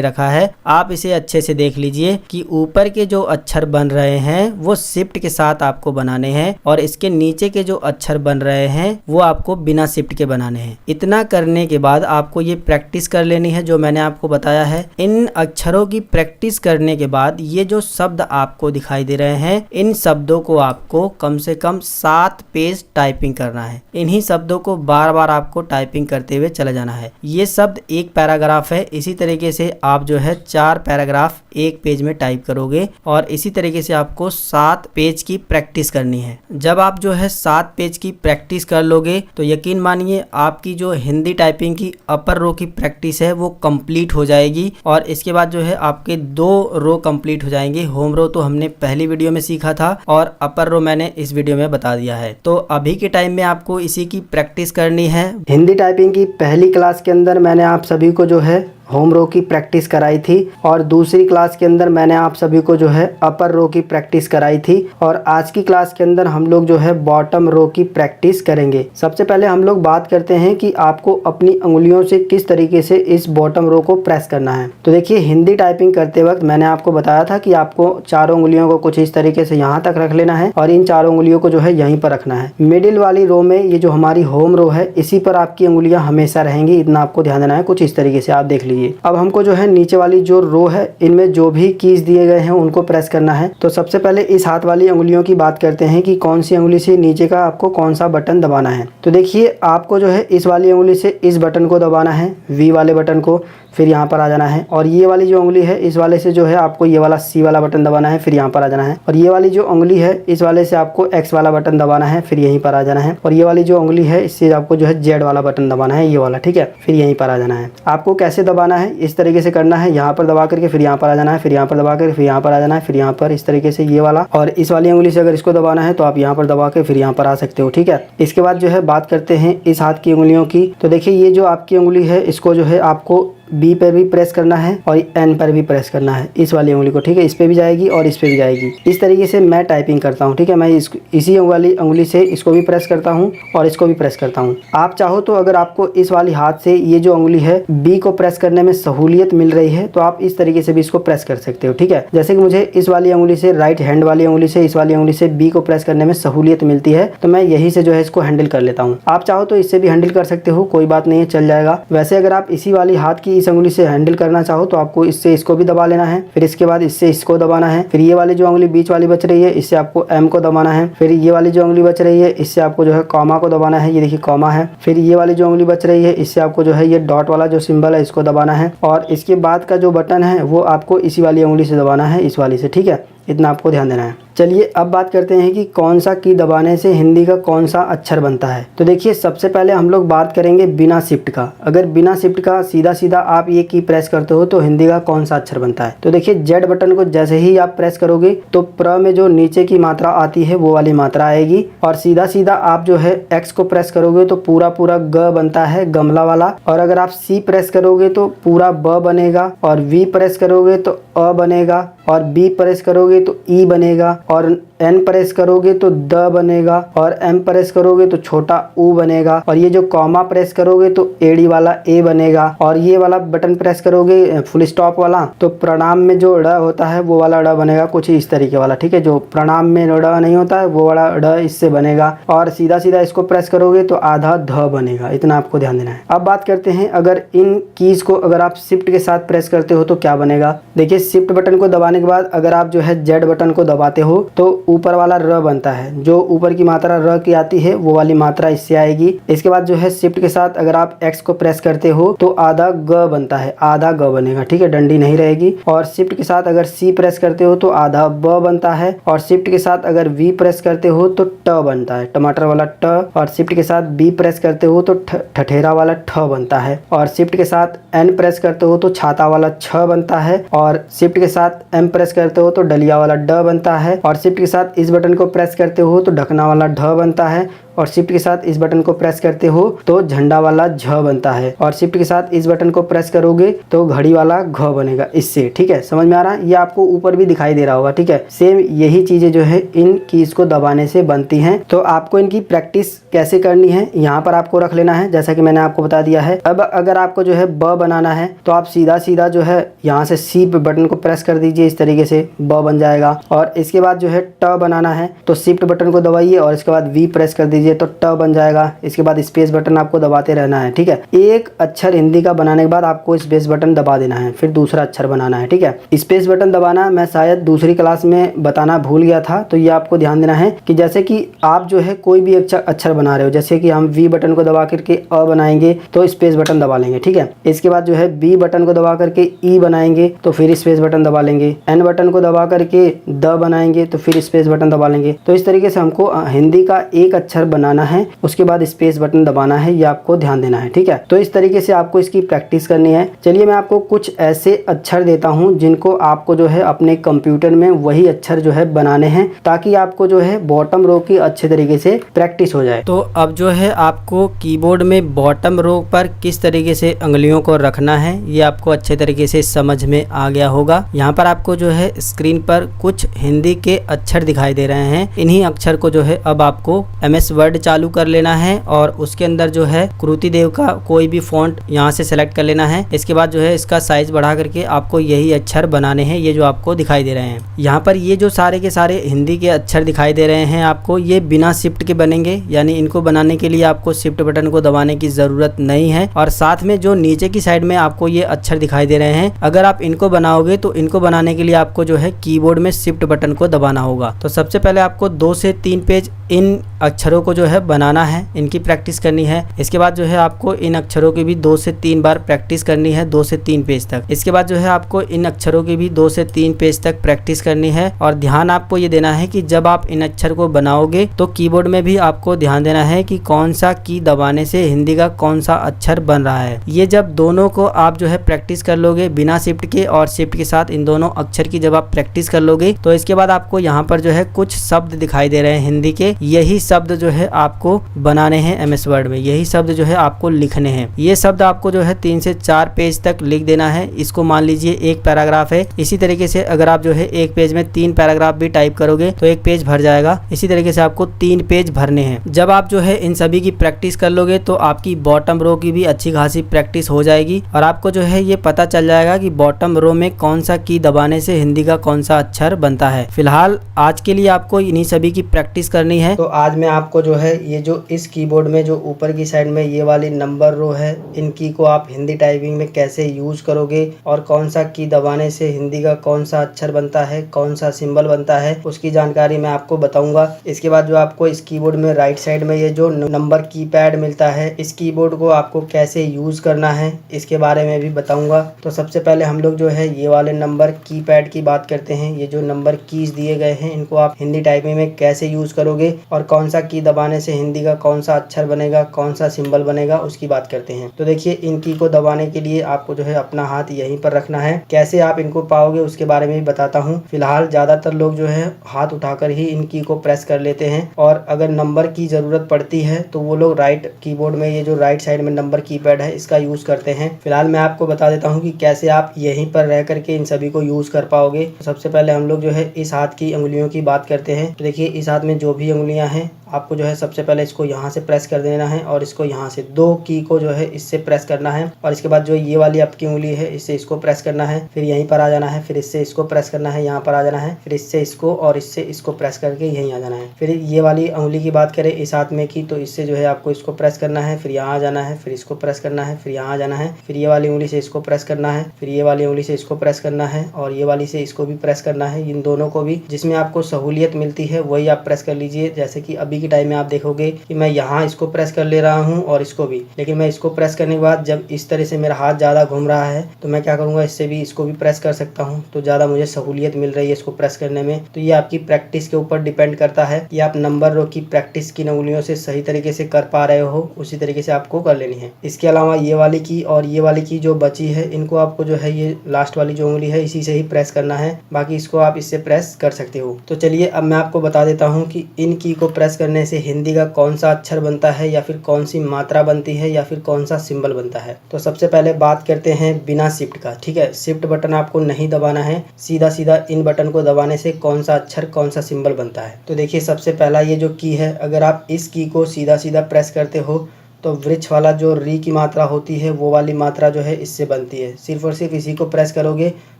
रखा है। आप इसे अच्छे से देख लीजिए कि ऊपर के जो अक्षर बन रहे हैं वो शिफ्ट के साथ आपको बनाने हैं और इसके नीचे के जो अक्षर बन रहे हैं वो आपको बिना शिफ्ट के बनाने हैं। इतना करने के बाद आपको ये प्रैक्टिस कर लेनी है जो मैंने आपको बताया है। इन अक्षरों की प्रैक्टिस करने के बाद ये जो शब्द आपको दिखाई दे रहे हैं इन शब्दों को आपको कम से कम 7 पेज टाइपिंग करना है। इन्हीं शब्दों को बार बार आपको टाइपिंग करते हुए चला जाना है। ये शब्द एक पैराग्राफ है, इसी तरीके से आप जो है 4 पैराग्राफ एक पेज में टाइप करोगे और इसी तरीके से आपको 7 पेज की प्रैक्टिस करनी है। जब आप जो है 7 पेज की प्रैक्टिस कर लोगे तो यकीन मानिए आपकी जो हिंदी टाइपिंग की अपर रो की प्रैक्टिस है वो कंप्लीट हो जाएगी और इसके बाद जो है आपके 2 रो कंप्लीट हो जाएंगे। होम रो तो हमने पहली वीडियो में सीखा था और अपर रो मैंने इस वीडियो में बता दिया है। तो अभी के टाइम में आपको इसी की प्रैक्टिस करनी है। हिंदी टाइपिंग की पहली क्लास के अंदर मैंने आप सभी को जो है होम रो की प्रैक्टिस कराई थी और दूसरी क्लास के अंदर मैंने आप सभी को जो है अपर रो की प्रैक्टिस कराई थी और आज की क्लास के अंदर हम लोग जो है बॉटम रो की प्रैक्टिस करेंगे। सबसे पहले हम लोग बात करते हैं कि आपको अपनी उंगलियों से किस तरीके से इस बॉटम रो को प्रेस करना है। तो देखिए, हिंदी टाइपिंग करते वक्त मैंने आपको बताया था कि आपको चारों उंगलियों को कुछ इस तरीके से यहाँ तक रख लेना है और इन चारों उंगलियों को जो है यहीं पर रखना है। मिडिल वाली रो में ये जो हमारी होम रो है इसी पर आपकी उंगलियां हमेशा रहेंगी, इतना आपको ध्यान देना है। कुछ इस तरीके से आप देख लीजिए। अब हमको जो है नीचे वाली जो रो है इनमें जो भी कीज दिए गए हैं उनको प्रेस करना है। तो सबसे पहले इस हाथ वाली उंगलियों की बात करते हैं कि कौन सी उंगली से नीचे का आपको कौन सा बटन दबाना है। तो देखिए, आपको जो है इस वाली उंगली से इस बटन को दबाना है, वी वाले बटन को, फिर यहाँ पर आ जाना है। और ये वाली जो उंगली है इस वाले से जो है आपको ये वाला सी वाला बटन दबाना है, फिर यहाँ पर आ जाना है। और ये वाली जो उंगली है इस वाले से आपको एक्स वाला बटन दबाना है, फिर यहीं पर आ जाना है। और ये वाली जो उंगली है इससे आपको जो है जेड वाला बटन दबाना है, ये वाला, ठीक है, फिर यहीं पर आ जाना है। आपको कैसे दबाना है, इस तरीके से करना है, यहाँ पर दबा करके फिर यहाँ पर आ जाना है, फिर यहाँ पर दबा कर फिर यहाँ पर आ जाना है, फिर यहाँ पर इस तरीके से ये वाला। और इस वाली उंगली से अगर इसको दबाना है तो आप यहाँ पर दबा के फिर यहाँ पर आ सकते हो, ठीक है। इसके बाद जो है बात करते हैं इस हाथ की उंगलियों की। तो देखिए, ये जो आपकी उंगली है इसको जो है आपको बी पर भी प्रेस करना है और एन पर भी प्रेस करना है, इस वाली उंगली को, ठीक है। इस पे भी जाएगी और इस पे भी जाएगी। इस तरीके से मैं टाइपिंग करता हूँ, ठीक है। मैं इसी वाली उंगली से इसको भी प्रेस करता हूँ और इसको भी प्रेस करता हूँ। आप चाहो तो अगर आपको इस वाली हाथ से ये जो उंगली है बी को प्रेस करने में सहूलियत मिल रही है तो आप इस तरीके से भी इसको प्रेस कर सकते हो, ठीक है। जैसे कि मुझे इस वाली उंगली से, राइट हैंड वाली उंगली से, इस वाली उंगली से बी को प्रेस करने में सहूलियत मिलती है तो मैं यही से जो है इसको हैंडल कर लेता हूँ। आप चाहो तो इससे भी हैंडल कर सकते हो, कोई बात नहीं है, चल जाएगा। वैसे अगर आप इसी वाली हाथ की इस उंगली से हैंडल करना चाहो तो आपको इससे इसको भी दबा लेना है, फिर इसके बाद इससे इसको दबाना है। फिर ये वाली जो उंगली बीच वाली बच रही है इससे आपको एम को दबाना है। फिर ये वाली जो उंगली बच रही है इससे आपको जो है कॉमा को दबाना है, ये देखिए कॉमा है। फिर ये वाली जो उंगली बच रही है इससे आपको जो है ये डॉट वाला जो सिंबल है इसको दबाना है। और इसके बाद का जो बटन है वो आपको इसी वाली उंगली से दबाना है, इस वाली से, ठीक है। इतना आपको ध्यान देना है। चलिए अब बात करते हैं कि कौन सा की दबाने से हिंदी का कौन सा अक्षर बनता है। तो देखिए, सबसे पहले हम लोग बात करेंगे बिना शिफ्ट का। अगर बिना शिफ्ट का सीधा सीधा आप ये की प्रेस करते हो तो हिंदी का कौन सा अक्षर बनता है। तो देखिए, जेड बटन को जैसे ही आप प्रेस करोगे तो प्र में जो नीचे की मात्रा आती है वो वाली मात्रा आएगी। और सीधा सीधा आप जो है एक्स को प्रेस करोगे तो पूरा पूरा ग बनता है, गमला वाला। और अगर आप सी प्रेस करोगे तो पूरा ब बनेगा, और वी प्रेस करोगे तो अ बनेगा, और बी प्रेस करोगे तो ई बनेगा, और एन प्रेस करोगे तो द बनेगा, और एम प्रेस करोगे तो छोटा ऊ बनेगा, और ये जो कॉमा प्रेस करोगे तो एड़ी वाला ए बनेगा, और ये वाला बटन प्रेस करोगे फुल स्टॉप वाला तो प्रणाम में जो ड़ होता है वो वाला ड़ बनेगा, कुछ इस तरीके वाला, ठीक है। जो प्रणाम में ड़ नहीं होता है वो वाला ड़ इससे बनेगा। और सीधा सीधा इसको प्रेस करोगे तो आधा ध बनेगा, इतना आपको ध्यान देना है। अब बात करते हैं अगर इन कीज को अगर आप शिफ्ट के साथ प्रेस करते हो तो क्या बनेगा। देखिए, शिफ्ट बटन को दबाने के बाद अगर आप जो है जेड बटन को दबाते हो तो ऊपर वाला र बनता है, जो ऊपर की मात्रा र की आती है वो वाली मात्रा इससे आएगी। इसके बाद जो है शिफ्ट के साथ अगर आप एक्स को प्रेस करते हो तो आधा ग बनता है, आधा ग बनेगा, ठीक है, डंडी नहीं रहेगी। और शिफ्ट के साथ अगर सी प्रेस करते हो तो आधा ब बनता है। और शिफ्ट के साथ अगर वी प्रेस करते हो तो ट बनता है, टमाटर वाला ट। और शिफ्ट के साथ बी प्रेस करते हो तो ठठेरा वाला ठ बनता है। और शिफ्ट के साथ एन प्रेस करते हो तो छाता वाला छ बनता है। और शिफ्ट के साथ एम प्रेस करते हो तो डलिया वाला ड बनता है। और शिफ्ट के साथ इस बटन को प्रेस करते हो तो ढकना वाला ढ बनता है। और शिफ्ट के साथ इस बटन को प्रेस करते हो तो झंडा वाला झ बनता है। और शिफ्ट के साथ इस बटन को प्रेस करोगे तो घड़ी वाला घ बनेगा इससे, ठीक है। समझ में आ रहा है, ये आपको ऊपर भी दिखाई दे रहा होगा, ठीक है। सेम यही चीजें जो है इन कीज को दबाने से बनती हैं। तो आपको इनकी प्रैक्टिस कैसे करनी है यहाँ पर आपको रख लेना है, जैसा कि मैंने आपको बता दिया है। अब अगर आपको जो है ब बनाना है तो आप सीधा सीधा जो है यहाँ से सी बटन को प्रेस कर दीजिए, इस तरीके से ब बन जाएगा। और इसके बाद जो है ट बनाना है तो शिफ्ट बटन को दबाइए और इसके बाद वी प्रेस कर दीजिए तो ट बन जाएगा। इसके बाद स्पेस बटन आपको दबाते रहना है, ठीक है। एक अक्षर हिंदी का बनाने के बाद आपको स्पेस बटन दबा देना है, फिर दूसरा अक्षर बनाना है, ठीक है। स्पेस बटन दबाना मैं शायद दूसरी क्लास में बताना भूल गया था, तो ये आपको ध्यान देना है कि जैसे कि आप जो है कोई भी अक्षर बना रहे हो, जैसे कि हम वी बटन को दबा करके अ बनाएंगे तो स्पेस बटन दबा लेंगे, ठीक है। इसके बाद जो है बी बटन को दबा करके ई बनाएंगे तो फिर स्पेस बटन दबा लेंगे। एन बटन को दबा करके द बनाएंगे लेंगे तो फिर स्पेस बटन दबा लेंगे। तो इस तरीके से हमको हिंदी का एक अक्षर बनाना है, उसके बाद स्पेस बटन दबाना है, ये आपको ध्यान देना है, ठीक है। तो इस तरीके से आपको इसकी प्रैक्टिस करनी है। चलिए मैं आपको कुछ ऐसे अक्षर देता हूँ जिनको आपको जो है अपने कंप्यूटर में वही अक्षर जो है बनाने हैं, ताकि आपको जो है बॉटम रो की अच्छे तरीके से प्रैक्टिस हो जाए। तो अब जो है आपको कीबोर्ड में बॉटम रो पर किस तरीके से उंगलियों को रखना है ये आपको अच्छे तरीके से समझ में आ गया होगा। यहाँ पर आपको जो है स्क्रीन पर कुछ हिंदी के अक्षर दिखाई दे रहे हैं। इन्हीं अक्षर को जो है अब आपको MS वर्ड चालू कर लेना है और उसके अंदर जो है कृति देव का कोई भी फॉन्ट यहाँ से सेलेक्ट कर लेना है। इसके बाद जो है इसका साइज बढ़ा करके आपको यही अक्षर बनाने हैं, ये जो आपको दिखाई दे रहे हैं। यहाँ पर ये जो सारे के सारे हिंदी के अक्षर दिखाई दे रहे हैं आपको, ये बिना शिफ्ट के बनेंगे, यानी इनको बनाने के लिए आपको शिफ्ट बटन को दबाने की जरूरत नहीं है। और साथ में जो नीचे की साइड में आपको ये अक्षर दिखाई दे रहे हैं, अगर आप इनको बनाओगे तो इनको बनाने के लिए आपको जो है कीबोर्ड में शिफ्ट बटन को दबाना होगा। तो सबसे पहले आपको 2 से 3 पेज इन अक्षरों को जो है बनाना है, इनकी प्रैक्टिस करनी है। इसके बाद जो है आपको इन अक्षरों की भी 2 से 3 बार प्रैक्टिस करनी है, 2 से 3 पेज तक। इसके बाद जो है आपको इन अक्षरों की भी 2 से 3 पेज तक प्रैक्टिस करनी है। और ध्यान आपको ये देना है कि जब आप इन अक्षर को बनाओगे तो कीबोर्ड में भी आपको ध्यान देना है कि कौन सा की दबाने से हिंदी का कौन सा अक्षर बन रहा है। ये जब दोनों को आप जो है प्रैक्टिस कर लोगे, बिना शिफ्ट के और शिफ्ट के साथ इन दोनों अक्षर की जब आप प्रैक्टिस कर लोगे, तो इसके बाद आपको यहाँ पर जो है कुछ शब्द दिखाई दे रहे हैं हिंदी के, यही शब्द जो है आपको बनाने हैं MS वर्ड में, यही शब्द जो है आपको लिखने हैं। ये शब्द आपको जो है 3 से 4 पेज तक लिख देना है। इसको मान लीजिए एक पैराग्राफ है। इसी तरीके से अगर आप जो है एक पेज में 3 पैराग्राफ भी टाइप करोगे तो एक पेज भर जाएगा। इसी तरीके से आपको 3 पेज भरने हैं। जब आप जो है इन सभी की प्रैक्टिस कर लोगे तो आपकी बॉटम रो की भी अच्छी खासी प्रैक्टिस हो जाएगी और आपको जो है ये पता चल जाएगा कि बॉटम रो में कौन सा की दबाने से हिंदी का कौन सा अक्षर बनता है। फिलहाल आज के लिए आपको इन्हीं सभी की प्रैक्टिस करनी है। तो आज मैं आपको जो है ये जो इस कीबोर्ड में जो ऊपर की साइड में ये वाली नंबर रो है, इन की को आप हिंदी टाइपिंग में कैसे यूज करोगे और कौन सा की दबाने से हिंदी का कौन सा अक्षर बनता है, कौन सा सिंबल बनता है, उसकी जानकारी मैं आपको बताऊंगा। इसके बाद जो आपको इस कीबोर्ड में राइट साइड में ये जो नंबर कीपैड मिलता है, इस कीबोर्ड को आपको कैसे यूज करना है इसके बारे में भी बताऊंगा। तो सबसे पहले हम लोग जो है ये वाले नंबर कीपैड की बात करते हैं। ये जो नंबर कीज दिए गए हैं, इनको आप हिंदी टाइपिंग में कैसे यूज करोगे और कौन सा की दबाने से हिंदी का कौन सा अक्षर बनेगा, कौन सा सिंबल बनेगा, उसकी बात करते हैं। तो देखिए, इन की को दबाने के लिए आपको जो है अपना हाथ यहीं पर रखना है। कैसे आप इनको पाओगे उसके बारे में भी बताता हूँ। फिलहाल ज्यादातर लोग जो है हाथ उठाकर ही इन की को प्रेस कर लेते हैं और अगर नंबर की जरूरत पड़ती है तो वो लोग राइट कीबोर्ड में ये जो राइट साइड में नंबर कीपैड है इसका यूज करते हैं। फिलहाल मैं आपको बता देता हूँ कि कैसे आप यहीं पर रह करके इन सभी को यूज कर पाओगे। तो सबसे पहले हम लोग जो है इस हाथ की उंगलियों की बात करते हैं। तो देखिए, इस हाथ में जो भी उंगलियां हैं आपको जो है सबसे पहले इसको यहाँ से प्रेस कर देना है और इसको यहाँ से 2 की को जो है इससे प्रेस करना है। और इसके बाद जो ये वाली आपकी उंगली है इससे इसको प्रेस करना है, फिर यहीं पर आ जाना है, फिर इससे इसको प्रेस करना है, यहाँ पर आ जाना है, फिर इससे इसको और इससे इसको प्रेस करके यहीं आ जाना है। फिर ये वाली उंगली की बात करें इस हाथ में की, तो इससे जो है आपको इसको प्रेस करना है, फिर यहाँ आ जाना है, फिर इसको प्रेस करना है, फिर यहाँ आ जाना है, फिर ये वाली उंगली से इसको प्रेस करना है, फिर ये वाली उंगली से इसको प्रेस करना है और ये वाली से इसको भी प्रेस करना है। इन दोनों को भी जिसमें आपको सहूलियत मिलती है वही आप प्रेस कर लीजिए। जैसे कि अभी के टाइम में आप देखोगे कि मैं यहाँ इसको प्रेस कर ले रहा हूँ और इसको भी, लेकिन मैं इसको प्रेस करने के बाद जब इस तरह से मेरा हाथ ज़्यादा घूम रहा है तो मैं क्या करूँगा, इससे भी इसको भी प्रेस कर सकता हूँ। तो ज़्यादा मुझे सहूलियत मिल रही है इसको प्रेस करने में। तो ये आपकी प्रैक्टिस के ऊपर डिपेंड करता है कि आप नंबर रो की प्रैक्टिस किन उंगलियों से सही तरीके से कर पा रहे हो, उसी तरीके से आपको कर लेनी है। इसके अलावा ये वाली की और ये वाली की जो बची है, इनको आपको जो है ये लास्ट वाली जो उंगली है इसी से ही प्रेस करना है, बाकी इसको आप इससे प्रेस कर सकते हो। तो चलिए अब मैं आपको बता देता हूँ कि इन की को प्रेस करने से हिंदी का कौन सा अक्षर बनता है या फिर कौन सी मात्रा बनती है या फिर कौन सा सिंबल बनता है। तो सबसे पहले बात करते हैं बिना शिफ्ट का। ठीक है, शिफ्ट बटन आपको नहीं दबाना है, सीधा सीधा इन बटन को दबाने से कौन सा अक्षर कौन सा सिंबल बनता है। तो देखिए, सबसे पहला ये जो की है, अगर आप इस की को सीधा सीधा प्रेस करते हो तो वृक्ष वाला जो री की मात्रा होती है वो वाली मात्रा जो है इससे बनती है। सिर्फ और सिर्फ इसी को प्रेस करोगे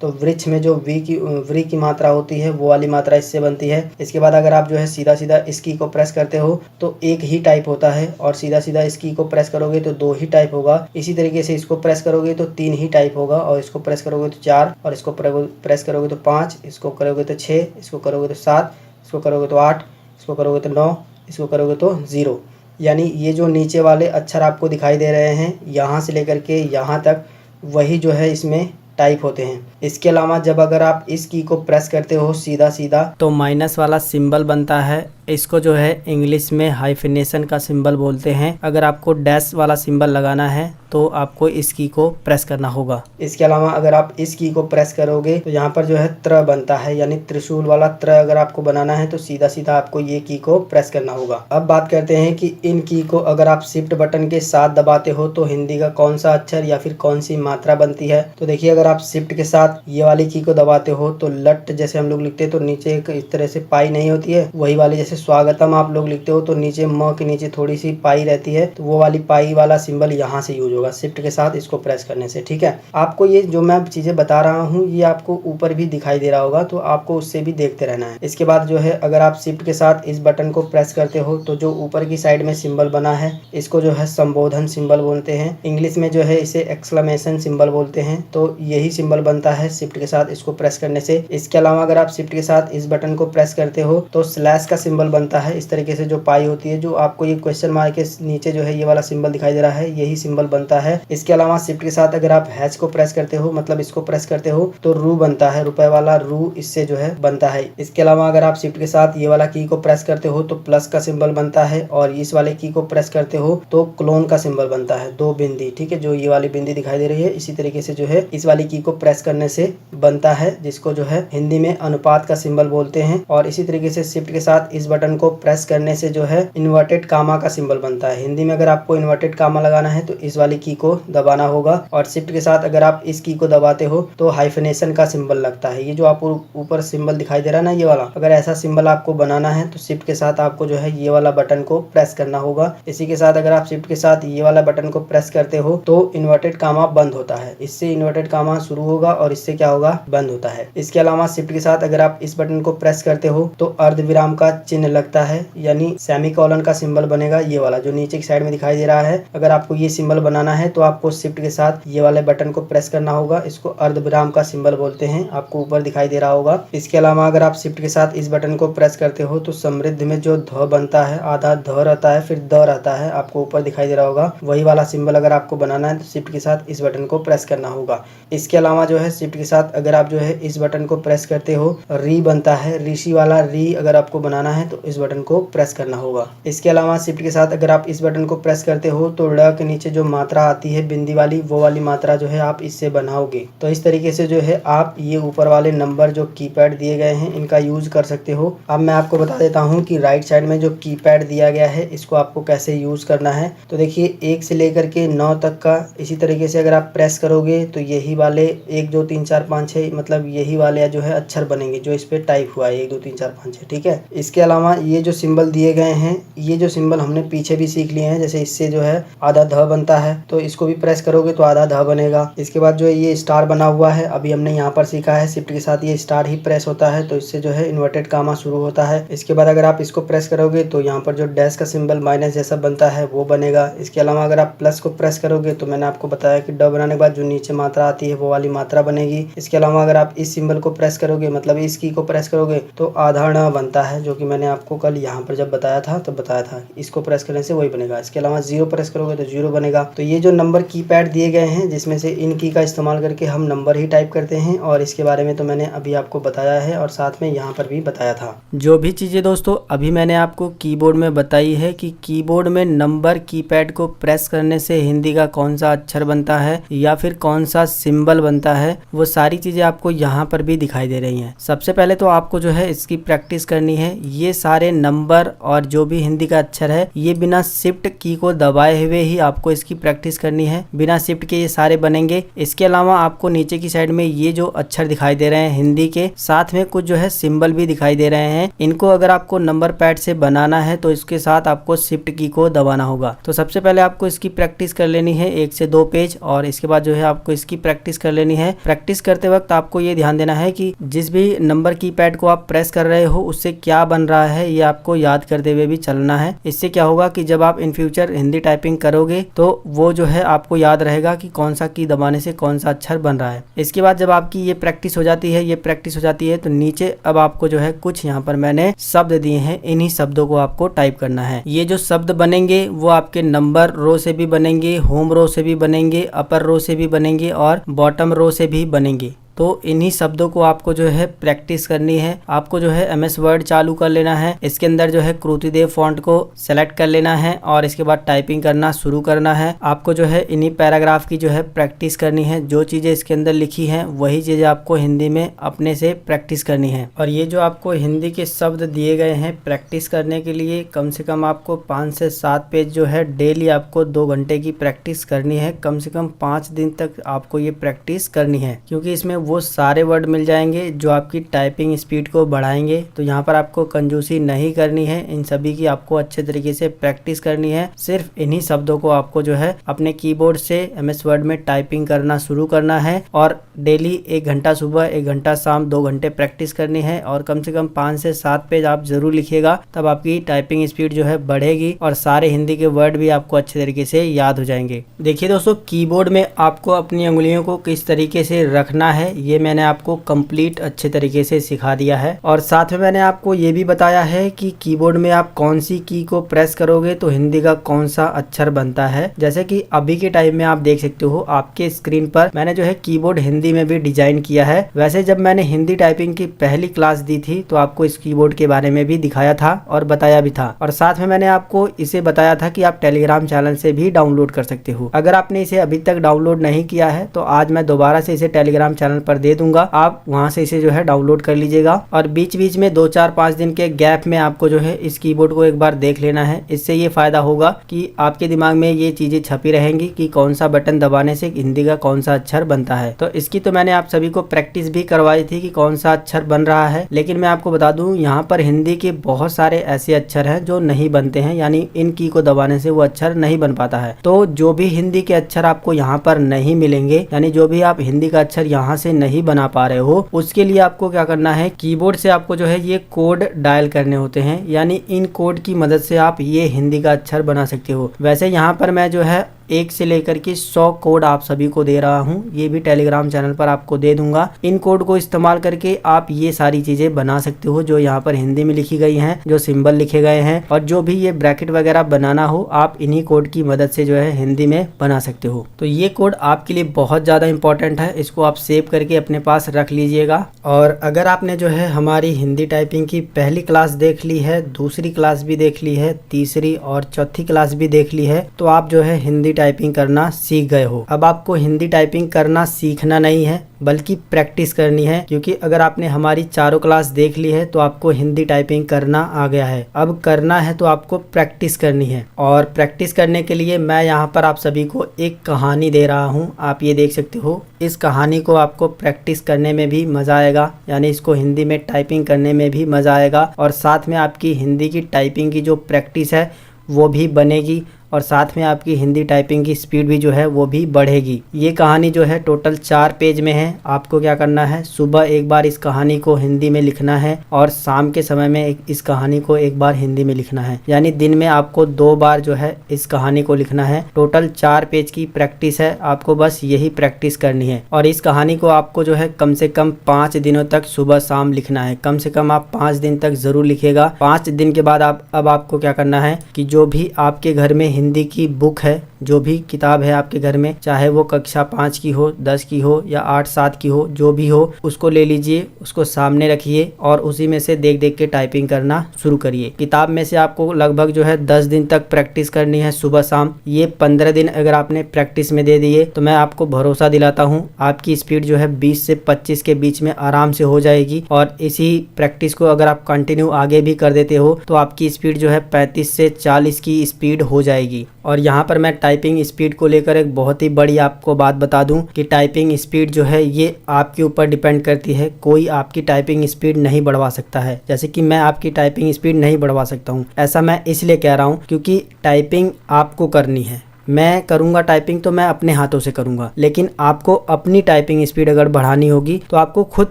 तो वृक्ष में जो व्री की मात्रा होती है वो वाली मात्रा इससे बनती है। इसके बाद अगर आप जो है सीधा सीधा इस की को प्रेस करते हो तो एक ही टाइप होता है और सीधा सीधा इस की को प्रेस करोगे तो 2 ही टाइप होगा। इसी तरीके से इसको प्रेस करोगे तो 3 ही टाइप होगा और इसको प्रेस करोगे तो 4 और इसको प्रेस करोगे तो 5, इसको करोगे तो 6, इसको करोगे तो 7, इसको करोगे तो 8, इसको करोगे तो 9, इसको करोगे तो 0। यानी ये जो नीचे वाले अक्षर आपको दिखाई दे रहे हैं यहाँ से लेकर के यहाँ तक, वही जो है इसमें टाइप होते हैं। इसके अलावा जब अगर आप इस की को प्रेस करते हो सीधा सीधा तो माइनस वाला सिंबल बनता है। इसको जो है इंग्लिश में हाइफिनेशन का सिंबल बोलते हैं। अगर आपको डैश वाला सिंबल लगाना है तो आपको इस की को प्रेस करना होगा। इसके अलावा अगर आप इस की को प्रेस करोगे तो यहाँ पर जो है त्र बनता है, यानी त्रिशूल वाला त्र अगर आपको बनाना है तो सीधा सीधा आपको ये की को प्रेस करना होगा। अब बात करते हैं कि इन की को अगर आप शिफ्ट बटन के साथ दबाते हो तो हिंदी का कौन सा अक्षर या फिर कौन सी मात्रा बनती है। तो देखिए, अगर आप शिफ्ट के साथ ये वाली की को दबाते हो तो लट जैसे हम लोग लिखते हैं तो नीचे एक इस तरह से पाई नहीं होती है, वही वाली जैसे स्वागतम आप लोग लिखते हो तो नीचे म के नीचे थोड़ी सी पाई रहती है, तो वो वाली पाई वाला सिंबल यहाँ से यूज होगा शिफ्ट के साथ इसको प्रेस करने से। ठीक है, आपको ये जो मैं चीजें बता रहा हूँ ये आपको ऊपर भी दिखाई दे रहा होगा, तो आपको उससे भी देखते रहना है। इसके बाद जो है अगर आप शिफ्ट के साथ इस बटन को प्रेस करते हो तो जो ऊपर की साइड में सिंबल बना है इसको जो है संबोधन सिंबल बोलते हैं। इंग्लिश में जो है इसे एक्सक्लेमेशन सिंबल बोलते हैं। तो यही सिंबल बनता है शिफ्ट के साथ इसको प्रेस करने से। इसके अलावा अगर आप शिफ्ट के साथ इस बटन को प्रेस करते हो तो स्लैश का सिंबल बनता है। इस तरीके से जो पाई होती है, जो आपको ये क्वेश्चन मार्क के नीचे जो है ये वाला सिंबल दिखाई दे रहा है, यही सिंबल बनता है। इसके अलावा शिफ्ट के साथ अगर आप हैच को प्रेस करते हो, मतलब इसको प्रेस करते हो तो रू बनता है, रुपए वाला रू इससे जो है बनता है। इसके अलावा अगर आप शिफ्ट के साथ ये वाला की को प्रेस करते हो तो प्लस का सिंबल बनता है, और इस वाले की को प्रेस करते हो तो क्लोन का सिंबल बनता है, 2 बिंदी। ठीक है, जो ये वाली बिंदी दिखाई दे रही है इसी तरीके से जो है इस वाली की को प्रेस करने से बनता है, जिसको जो है हिंदी में अनुपात का सिंबल बोलते हैं। और इसी तरीके से शिफ्ट के साथ इस बटन को प्रेस करने से जो है इन्वर्टेड कामा का सिंबल बनता है। हिंदी में अगर आपको इन्वर्टेड कामा लगाना है तो इस वाली की को दबाना होगा, और शिफ्ट के साथ अगर आप इस की को दबाते हो तो हाइफिनेशन का सिंबल लगता है। ये जो आपको ऊपर सिंबल दिखाई दे रहा है ना, ये वाला, अगर ऐसा सिंबल आपको बनाना है तो शिफ्ट के साथ आपको जो है ये वाला बटन को प्रेस करना होगा। इसी के साथ अगर आप शिफ्ट के साथ ये वाला बटन को प्रेस करते हो तो इन्वर्टेड कामा बंद होता है, इससे इन्वर्टेड कामा शुरू होगा और इससे क्या होगा, बंद होता है। इसके अलावा शिफ्ट के साथ अगर आप इस बटन को प्रेस करते हो तो अर्धविराम का चिन्ह लगता है, यानी सेमीकोलन का सिंबल बनेगा, ये वाला जो नीचे की साइड में दिखाई दे रहा है। अगर आपको ये सिंबल बनाना है तो आपको शिफ्ट के साथ ये वाले बटन को प्रेस करना होगा, इसको अर्धविराम का सिंबल बोलते हैं, आपको ऊपर दिखाई दे रहा होगा। इसके अलावा अगर आप शिफ्ट के साथ इस बटन को प्रेस करते हो तो समृद्ध में जो ध बनता है, आधा ध रहता है फिर द रहता है, आपको ऊपर दिखाई दे रहा होगा, वही वाला सिंबल अगर आपको बनाना है तो शिफ्ट के साथ इस बटन को प्रेस करना होगा। इसके अलावा जो है शिफ्ट के साथ अगर आप जो है इस बटन को प्रेस करते हो, री बनता है, ऋषि वाला री अगर आपको बनाना है तो इस बटन को प्रेस करना होगा। इसके अलावा शिफ्ट के साथ अगर आप इस बटन को प्रेस करते हो तो ड़ के नीचे जो मात्रा आती है बिंदी वाली, वो वाली मात्रा जो है आप इससे बनाओगे। तो इस तरीके से जो है आप ये ऊपर वाले नंबर जो कीपैड दिए गए हैं इनका यूज कर सकते हो। अब मैं आपको बता देता हूँ कि राइट साइड में जो कीपैड दिया गया है इसको आपको कैसे यूज करना है। तो देखिए 1 से लेकर के 9 तक का इसी तरीके से अगर आप प्रेस करोगे तो यही वाले 1 2 3 4 5 6 मतलब यही वाले जो है अक्षर बनेंगे जो इस पे टाइप हुआ है 1 2 3 4 5 6। ठीक है, इसके अलावा ये जो सिंबल दिए गए हैं, ये जो सिंबल हमने पीछे भी सीख लिए हैं, जैसे इससे जो है आधा ध बनता है तो इसको भी प्रेस करोगे तो आधा ध बनेगा। इसके बाद जो है ये स्टार बना हुआ है, अभी हमने यहाँ पर सीखा है शिफ्ट के साथ ये स्टार ही प्रेस होता है तो इससे जो है इन्वर्टेड कामा शुरू होता है। इसके बाद अगर आप इसको प्रेस करोगे तो यहाँ पर जो डैश का सिंबल माइनस जैसा बनता है वो बनेगा। इसके अलावा अगर आप प्लस को प्रेस करोगे तो मैंने आपको बताया कि ड बनाने के बाद जो नीचे मात्रा आती है वो वाली मात्रा बनेगी। इसके अलावा अगर आप इस सिंबल को प्रेस करोगे, मतलब इस की को प्रेस करोगे तो आधा ण बनता है, जो कि मैंने आपको कल यहाँ पर जब बताया था तो बताया था, इसको प्रेस करने से वही बनेगा। इसके अलावा 0 प्रेस करोगे तो 0 बनेगा। तो ये जो नंबर कीपैड दिए गए हैं जिसमें से इन की का इस्तेमाल करके हम नंबर ही टाइप करते हैं, और इसके बारे में तो मैंने अभी आपको बताया है और साथ में यहाँ पर भी बताया था। जो भी चीज़ें दोस्तों अभी मैंने आपको कीबोर्ड में बताई है कि कीबोर्ड में नंबर कीपैड को प्रेस करने से हिंदी का कौन सा अक्षर बनता है या फिर कौन सा सिंबल बनता है, वो सारी चीज़ें आपको यहाँ पर भी दिखाई दे रही हैं। सबसे पहले तो आपको जो है इसकी प्रैक्टिस करनी है। ये सारे नंबर और जो भी हिंदी का अक्षर है ये बिना शिफ्ट की को दबाए हुए ही आपको इसकी प्रैक्टिस करनी है, बिना शिफ्ट के ये सारे बनेंगे। इसके अलावा आपको नीचे की साइड में ये जो अक्षर दिखाई दे रहे हैं हिंदी के, साथ में कुछ जो है सिंबल भी दिखाई दे रहे हैं, इनको अगर आपको नंबर पैड से बनाना है तो इसके साथ आपको शिफ्ट की को दबाना होगा। तो सबसे पहले आपको इसकी प्रैक्टिस कर लेनी है 1 से 2 पेज, और इसके बाद जो है आपको इसकी प्रैक्टिस कर लेनी है। प्रैक्टिस करते वक्त आपको ये ध्यान देना है कि जिस भी नंबर कीपैड को आप प्रेस कर रहे हो उससे क्या बन रहा है ये आपको याद करते हुए भी चलना है। इससे क्या होगा कि जब आप इन फ्यूचर हिंदी टाइपिंग करोगे तो वो जो है आपको याद रहेगा कि कौन सा की दबाने से कौन सा अक्षर बन रहा है। इसके बाद जब आपकी ये प्रैक्टिस हो जाती है, तो नीचे अब आपको जो है कुछ यहाँ पर मैंने शब्द दिए हैं, इन्हीं शब्दों को आपको टाइप करना है। ये जो शब्द बनेंगे वो आपके नंबर रो से भी बनेंगे, होम रो से भी बनेंगे, अपर रो से भी बनेंगे और बॉटम रो से भी बनेंगे। तो इन्हीं शब्दों को आपको जो है प्रैक्टिस करनी है। आपको जो है एमएस वर्ड चालू कर लेना है, इसके अंदर जो है कृतिदेव फॉन्ट को सेलेक्ट कर लेना है और इसके बाद टाइपिंग करना शुरू करना है। आपको जो है इन्हीं पैराग्राफ की जो है प्रैक्टिस करनी है। जो चीज़ें इसके अंदर लिखी हैं वही चीज़ें आपको हिंदी में अपने से प्रैक्टिस करनी है। और ये जो आपको हिंदी के शब्द दिए गए हैं प्रैक्टिस करने के लिए, कम से कम आपको 5 से 7 पेज जो है डेली आपको 2 घंटे की प्रैक्टिस करनी है। कम से कम 5 दिन तक आपको ये प्रैक्टिस करनी है, क्योंकि इसमें वो सारे वर्ड मिल जाएंगे जो आपकी टाइपिंग स्पीड को बढ़ाएंगे। तो यहाँ पर आपको कंजूसी नहीं करनी है, इन सभी की आपको अच्छे तरीके से प्रैक्टिस करनी है। सिर्फ इन्हीं शब्दों को आपको जो है अपने कीबोर्ड से एमएस वर्ड में टाइपिंग करना शुरू करना है और डेली 1 घंटा सुबह 1 घंटा शाम 2 घंटे प्रैक्टिस करनी है। और कम से कम 5 से 7 पेज आप जरूर लिखिएगा, तब आपकी टाइपिंग स्पीड जो है बढ़ेगी और सारे हिंदी के वर्ड भी आपको अच्छे तरीके से याद हो जाएंगे। देखिए दोस्तों, कीबोर्ड में आपको अपनी उंगलियों को किस तरीके से रखना है ये मैंने आपको कंप्लीट अच्छे तरीके से सिखा दिया है। और साथ में मैंने आपको ये भी बताया है कि कीबोर्ड में आप कौन सी की को प्रेस करोगे तो हिंदी का कौन सा अक्षर बनता है। जैसे कि अभी के टाइम में आप देख सकते हो आपके स्क्रीन पर मैंने जो है कीबोर्ड हिंदी में भी डिजाइन किया है। वैसे जब मैंने हिंदी टाइपिंग की पहली क्लास दी थी तो आपको इस कीबोर्ड के बारे में भी दिखाया था और बताया भी था। और साथ में मैंने आपको इसे बताया था कि आप टेलीग्राम चैनल से भी डाउनलोड कर सकते हो। अगर आपने इसे अभी तक डाउनलोड नहीं किया है तो आज मैं दोबारा से इसे टेलीग्राम चैनल पर दे दूंगा, आप वहां से इसे जो है डाउनलोड कर लीजिएगा। और बीच बीच में 2-4-5 दिन के गैप में आपको जो है इस कीबोर्ड को एक बार देख लेना है। इससे ये फायदा होगा कि आपके दिमाग में ये चीजें छपी रहेंगी कि कौन सा बटन दबाने से हिंदी का कौन सा अक्षर बनता है। तो इसकी तो मैंने आप सभी को प्रैक्टिस भी करवाई थी कि कौन सा अक्षर बन रहा है। लेकिन मैं आपको बता दूं यहाँ पर हिंदी के बहुत सारे ऐसे अक्षर हैं जो नहीं बनते हैं, यानी इन की को दबाने से वो अक्षर नहीं बन पाता है। तो जो भी हिंदी के अक्षर आपको यहाँ पर नहीं मिलेंगे, यानी जो भी आप हिंदी का अक्षर यहाँ से नहीं बना पा रहे हो, उसके लिए आपको क्या करना है, कीबोर्ड से आपको जो है ये कोड डायल करने होते हैं। यानी इन कोड की मदद से आप ये हिंदी का अक्षर बना सकते हो। वैसे यहाँ पर मैं जो है 1 से लेकर के 100 कोड आप सभी को दे रहा हूँ, ये भी टेलीग्राम चैनल पर आपको दे दूंगा। इन कोड को इस्तेमाल करके आप ये सारी चीजें बना सकते हो जो यहाँ पर हिंदी में लिखी गई हैं, जो सिंबल लिखे गए हैं और जो भी ये ब्रैकेट वगैरह बनाना हो आप इन्हीं कोड की मदद से जो है हिंदी में बना सकते हो। तो ये कोड आपके लिए बहुत ज्यादा इंपॉर्टेंट है, इसको आप सेव करके अपने पास रख लीजिएगा। और अगर आपने जो है हमारी हिंदी टाइपिंग की पहली क्लास देख ली है, दूसरी क्लास भी देख ली है, तीसरी और चौथी क्लास भी देख ली है, तो आप जो है हिंदी टाइपिंग करना सीख गए हो। अब आपको हिंदी टाइपिंग करना सीखना नहीं है बल्कि प्रैक्टिस करनी है, क्योंकि अगर आपने हमारी चारों क्लास देख ली है तो आपको हिंदी टाइपिंग करना आ गया है। अब करना है तो आपको प्रैक्टिस करनी है। और प्रैक्टिस करने के लिए मैं यहाँ पर आप सभी को एक कहानी दे रहा हूँ, आप ये देख सकते हो। इस कहानी को आपको प्रैक्टिस करने में भी मजा आएगा, यानी इसको हिंदी में टाइपिंग करने में भी मजा आएगा और साथ में आपकी हिंदी की टाइपिंग की जो प्रैक्टिस है वो भी बनेगी और साथ में आपकी हिंदी टाइपिंग की स्पीड भी जो है वो भी बढ़ेगी। ये कहानी जो है टोटल 4 पेज में है। आपको क्या करना है, सुबह एक बार इस कहानी को हिंदी में लिखना है और शाम के समय में इस कहानी को एक बार हिंदी में लिखना है। यानी दिन में आपको 2 बार जो है इस कहानी को लिखना है। टोटल 4 पेज की प्रैक्टिस है, आपको बस यही प्रैक्टिस करनी है। और इस कहानी को आपको जो है कम से कम 5 दिनों तक सुबह शाम लिखना है। कम से कम आप 5 दिन तक जरूर लिखिएगा। 5 दिन के बाद अब आपको क्या करना है कि जो भी आपके घर में हिंदी की बुक है, जो भी किताब है आपके घर में, चाहे वो कक्षा 5 की हो, 10 की हो या 8-7 की हो, जो भी हो, उसको ले लीजिए, उसको सामने रखिए और उसी में से देख देख के टाइपिंग करना शुरू करिए। किताब में से आपको लगभग जो है 10 दिन तक प्रैक्टिस करनी है सुबह शाम। ये 15 दिन अगर आपने प्रैक्टिस में दे दिए तो मैं आपको भरोसा दिलाता हूँ आपकी स्पीड जो है 20 से 25 के बीच में आराम से हो जाएगी। और इसी प्रैक्टिस को अगर आप कंटिन्यू आगे भी कर देते हो तो आपकी स्पीड जो है 35 से 40 की स्पीड हो जाएगी। और यहाँ पर मैं टाइपिंग स्पीड को लेकर एक बहुत ही बड़ी आपको बात बता दूं कि टाइपिंग स्पीड जो है ये आपके ऊपर डिपेंड करती है। कोई आपकी टाइपिंग स्पीड नहीं बढ़वा सकता है, जैसे कि मैं आपकी टाइपिंग स्पीड नहीं बढ़वा सकता हूँ। ऐसा मैं इसलिए कह रहा हूँ क्योंकि टाइपिंग आपको करनी है, मैं करूंगा टाइपिंग तो मैं अपने हाथों से करूंगा, लेकिन आपको अपनी टाइपिंग स्पीड अगर बढ़ानी होगी तो आपको खुद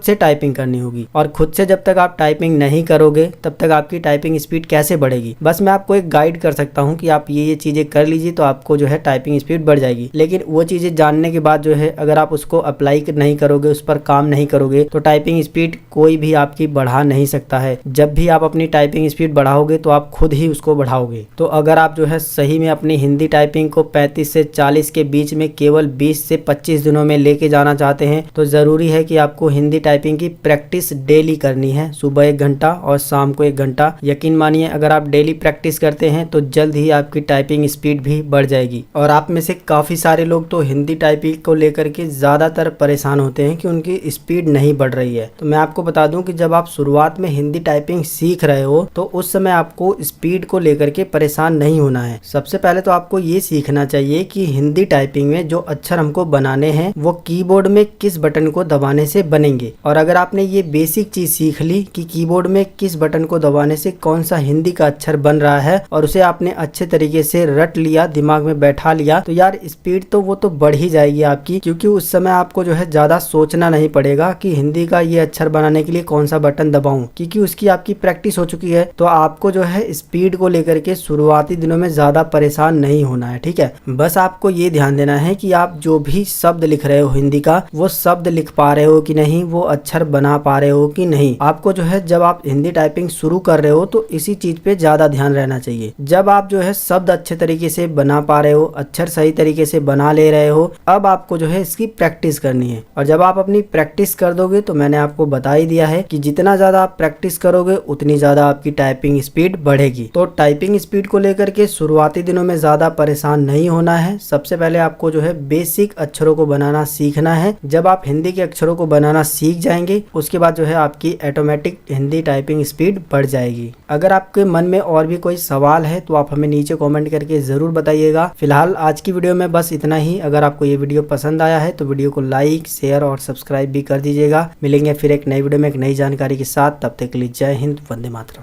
से टाइपिंग करनी होगी। और खुद से जब तक आप टाइपिंग नहीं करोगे तब तक आपकी टाइपिंग स्पीड कैसे बढ़ेगी। बस मैं आपको एक गाइड कर सकता हूँ कि आप ये चीजें कर लीजिए तो आपको जो है टाइपिंग स्पीड बढ़ जाएगी, लेकिन वो चीजें जानने के बाद जो है अगर आप उसको अप्लाई नहीं करोगे, उस पर काम नहीं करोगे तो टाइपिंग स्पीड कोई भी आपकी बढ़ा नहीं सकता है। जब भी आप अपनी टाइपिंग स्पीड बढ़ाओगे तो आप खुद ही उसको बढ़ाओगे। तो अगर आप जो है सही में अपनी हिंदी टाइपिंग को 35 से 40 के बीच में केवल 20 से 25 दिनों में लेके जाना चाहते हैं तो जरूरी है कि आपको हिंदी टाइपिंग की प्रैक्टिस डेली करनी है, सुबह 1 घंटा और शाम को 1 घंटा। यकीन मानिए अगर आप डेली प्रैक्टिस करते हैं तो जल्द ही आपकी टाइपिंग स्पीड भी बढ़ जाएगी। और आप में से काफी सारे लोग तो हिंदी टाइपिंग को लेकर के ज्यादातर परेशान होते हैं कि उनकी स्पीड नहीं बढ़ रही है। तो मैं आपको बता दूं कि जब आप शुरुआत में हिंदी टाइपिंग सीख रहे हो तो उस समय आपको स्पीड को लेकर के परेशान नहीं होना है। सबसे पहले तो आपको ये सीखना चाहिए कि हिंदी टाइपिंग में जो अक्षर हमको बनाने हैं वो कीबोर्ड में किस बटन को दबाने से बनेंगे। और अगर आपने ये बेसिक चीज सीख ली कि कीबोर्ड में किस बटन को दबाने से कौन सा हिंदी का अक्षर बन रहा है और उसे आपने अच्छे तरीके से रट लिया, दिमाग में बैठा लिया, तो यार स्पीड तो वो तो बढ़ ही जाएगी आपकी, क्योंकि उस समय आपको जो है ज्यादा सोचना नहीं पड़ेगा कि हिंदी का ये अक्षर बनाने के लिए कौन सा बटन दबाऊं, क्योंकि उसकी आपकी प्रैक्टिस हो चुकी है। तो आपको जो है स्पीड को लेकर के शुरुआती दिनों में ज्यादा परेशान नहीं होना है, ठीक है। बस आपको ये ध्यान देना है कि आप जो भी शब्द लिख रहे हो हिंदी का, वो शब्द लिख पा रहे हो कि नहीं, वो अक्षर बना पा रहे हो कि नहीं। आपको जो है जब आप हिंदी टाइपिंग शुरू कर रहे हो तो इसी चीज पे ज्यादा ध्यान रहना चाहिए। जब आप जो है शब्द अच्छे तरीके से बना पा रहे हो, अक्षर सही तरीके से बना ले रहे हो, अब आपको जो है इसकी प्रैक्टिस करनी है। और जब आप अपनी प्रैक्टिस कर दोगे तो मैंने आपको बता ही दिया है कि जितना ज्यादा आप प्रैक्टिस करोगे उतनी ज्यादा आपकी टाइपिंग स्पीड बढ़ेगी। तो टाइपिंग स्पीड को लेकर के शुरुआती दिनों में ज्यादा परेशान नहीं होना है। सबसे पहले आपको जो है बेसिक अक्षरों को बनाना सीखना है। जब आप हिंदी के अक्षरों को बनाना सीख जाएंगे उसके बाद जो है आपकी ऑटोमेटिक हिंदी टाइपिंग स्पीड बढ़ जाएगी। अगर आपके मन में और भी कोई सवाल है तो आप हमें नीचे कमेंट करके जरूर बताइएगा। फिलहाल आज की वीडियो में बस इतना ही। अगर आपको ये वीडियो पसंद आया है तो वीडियो को लाइक, शेयर और सब्सक्राइब भी कर दीजिएगा। मिलेंगे फिर एक नई वीडियो में एक नई जानकारी के साथ। तब तक के लिए जय हिंद, वंदे मातरम।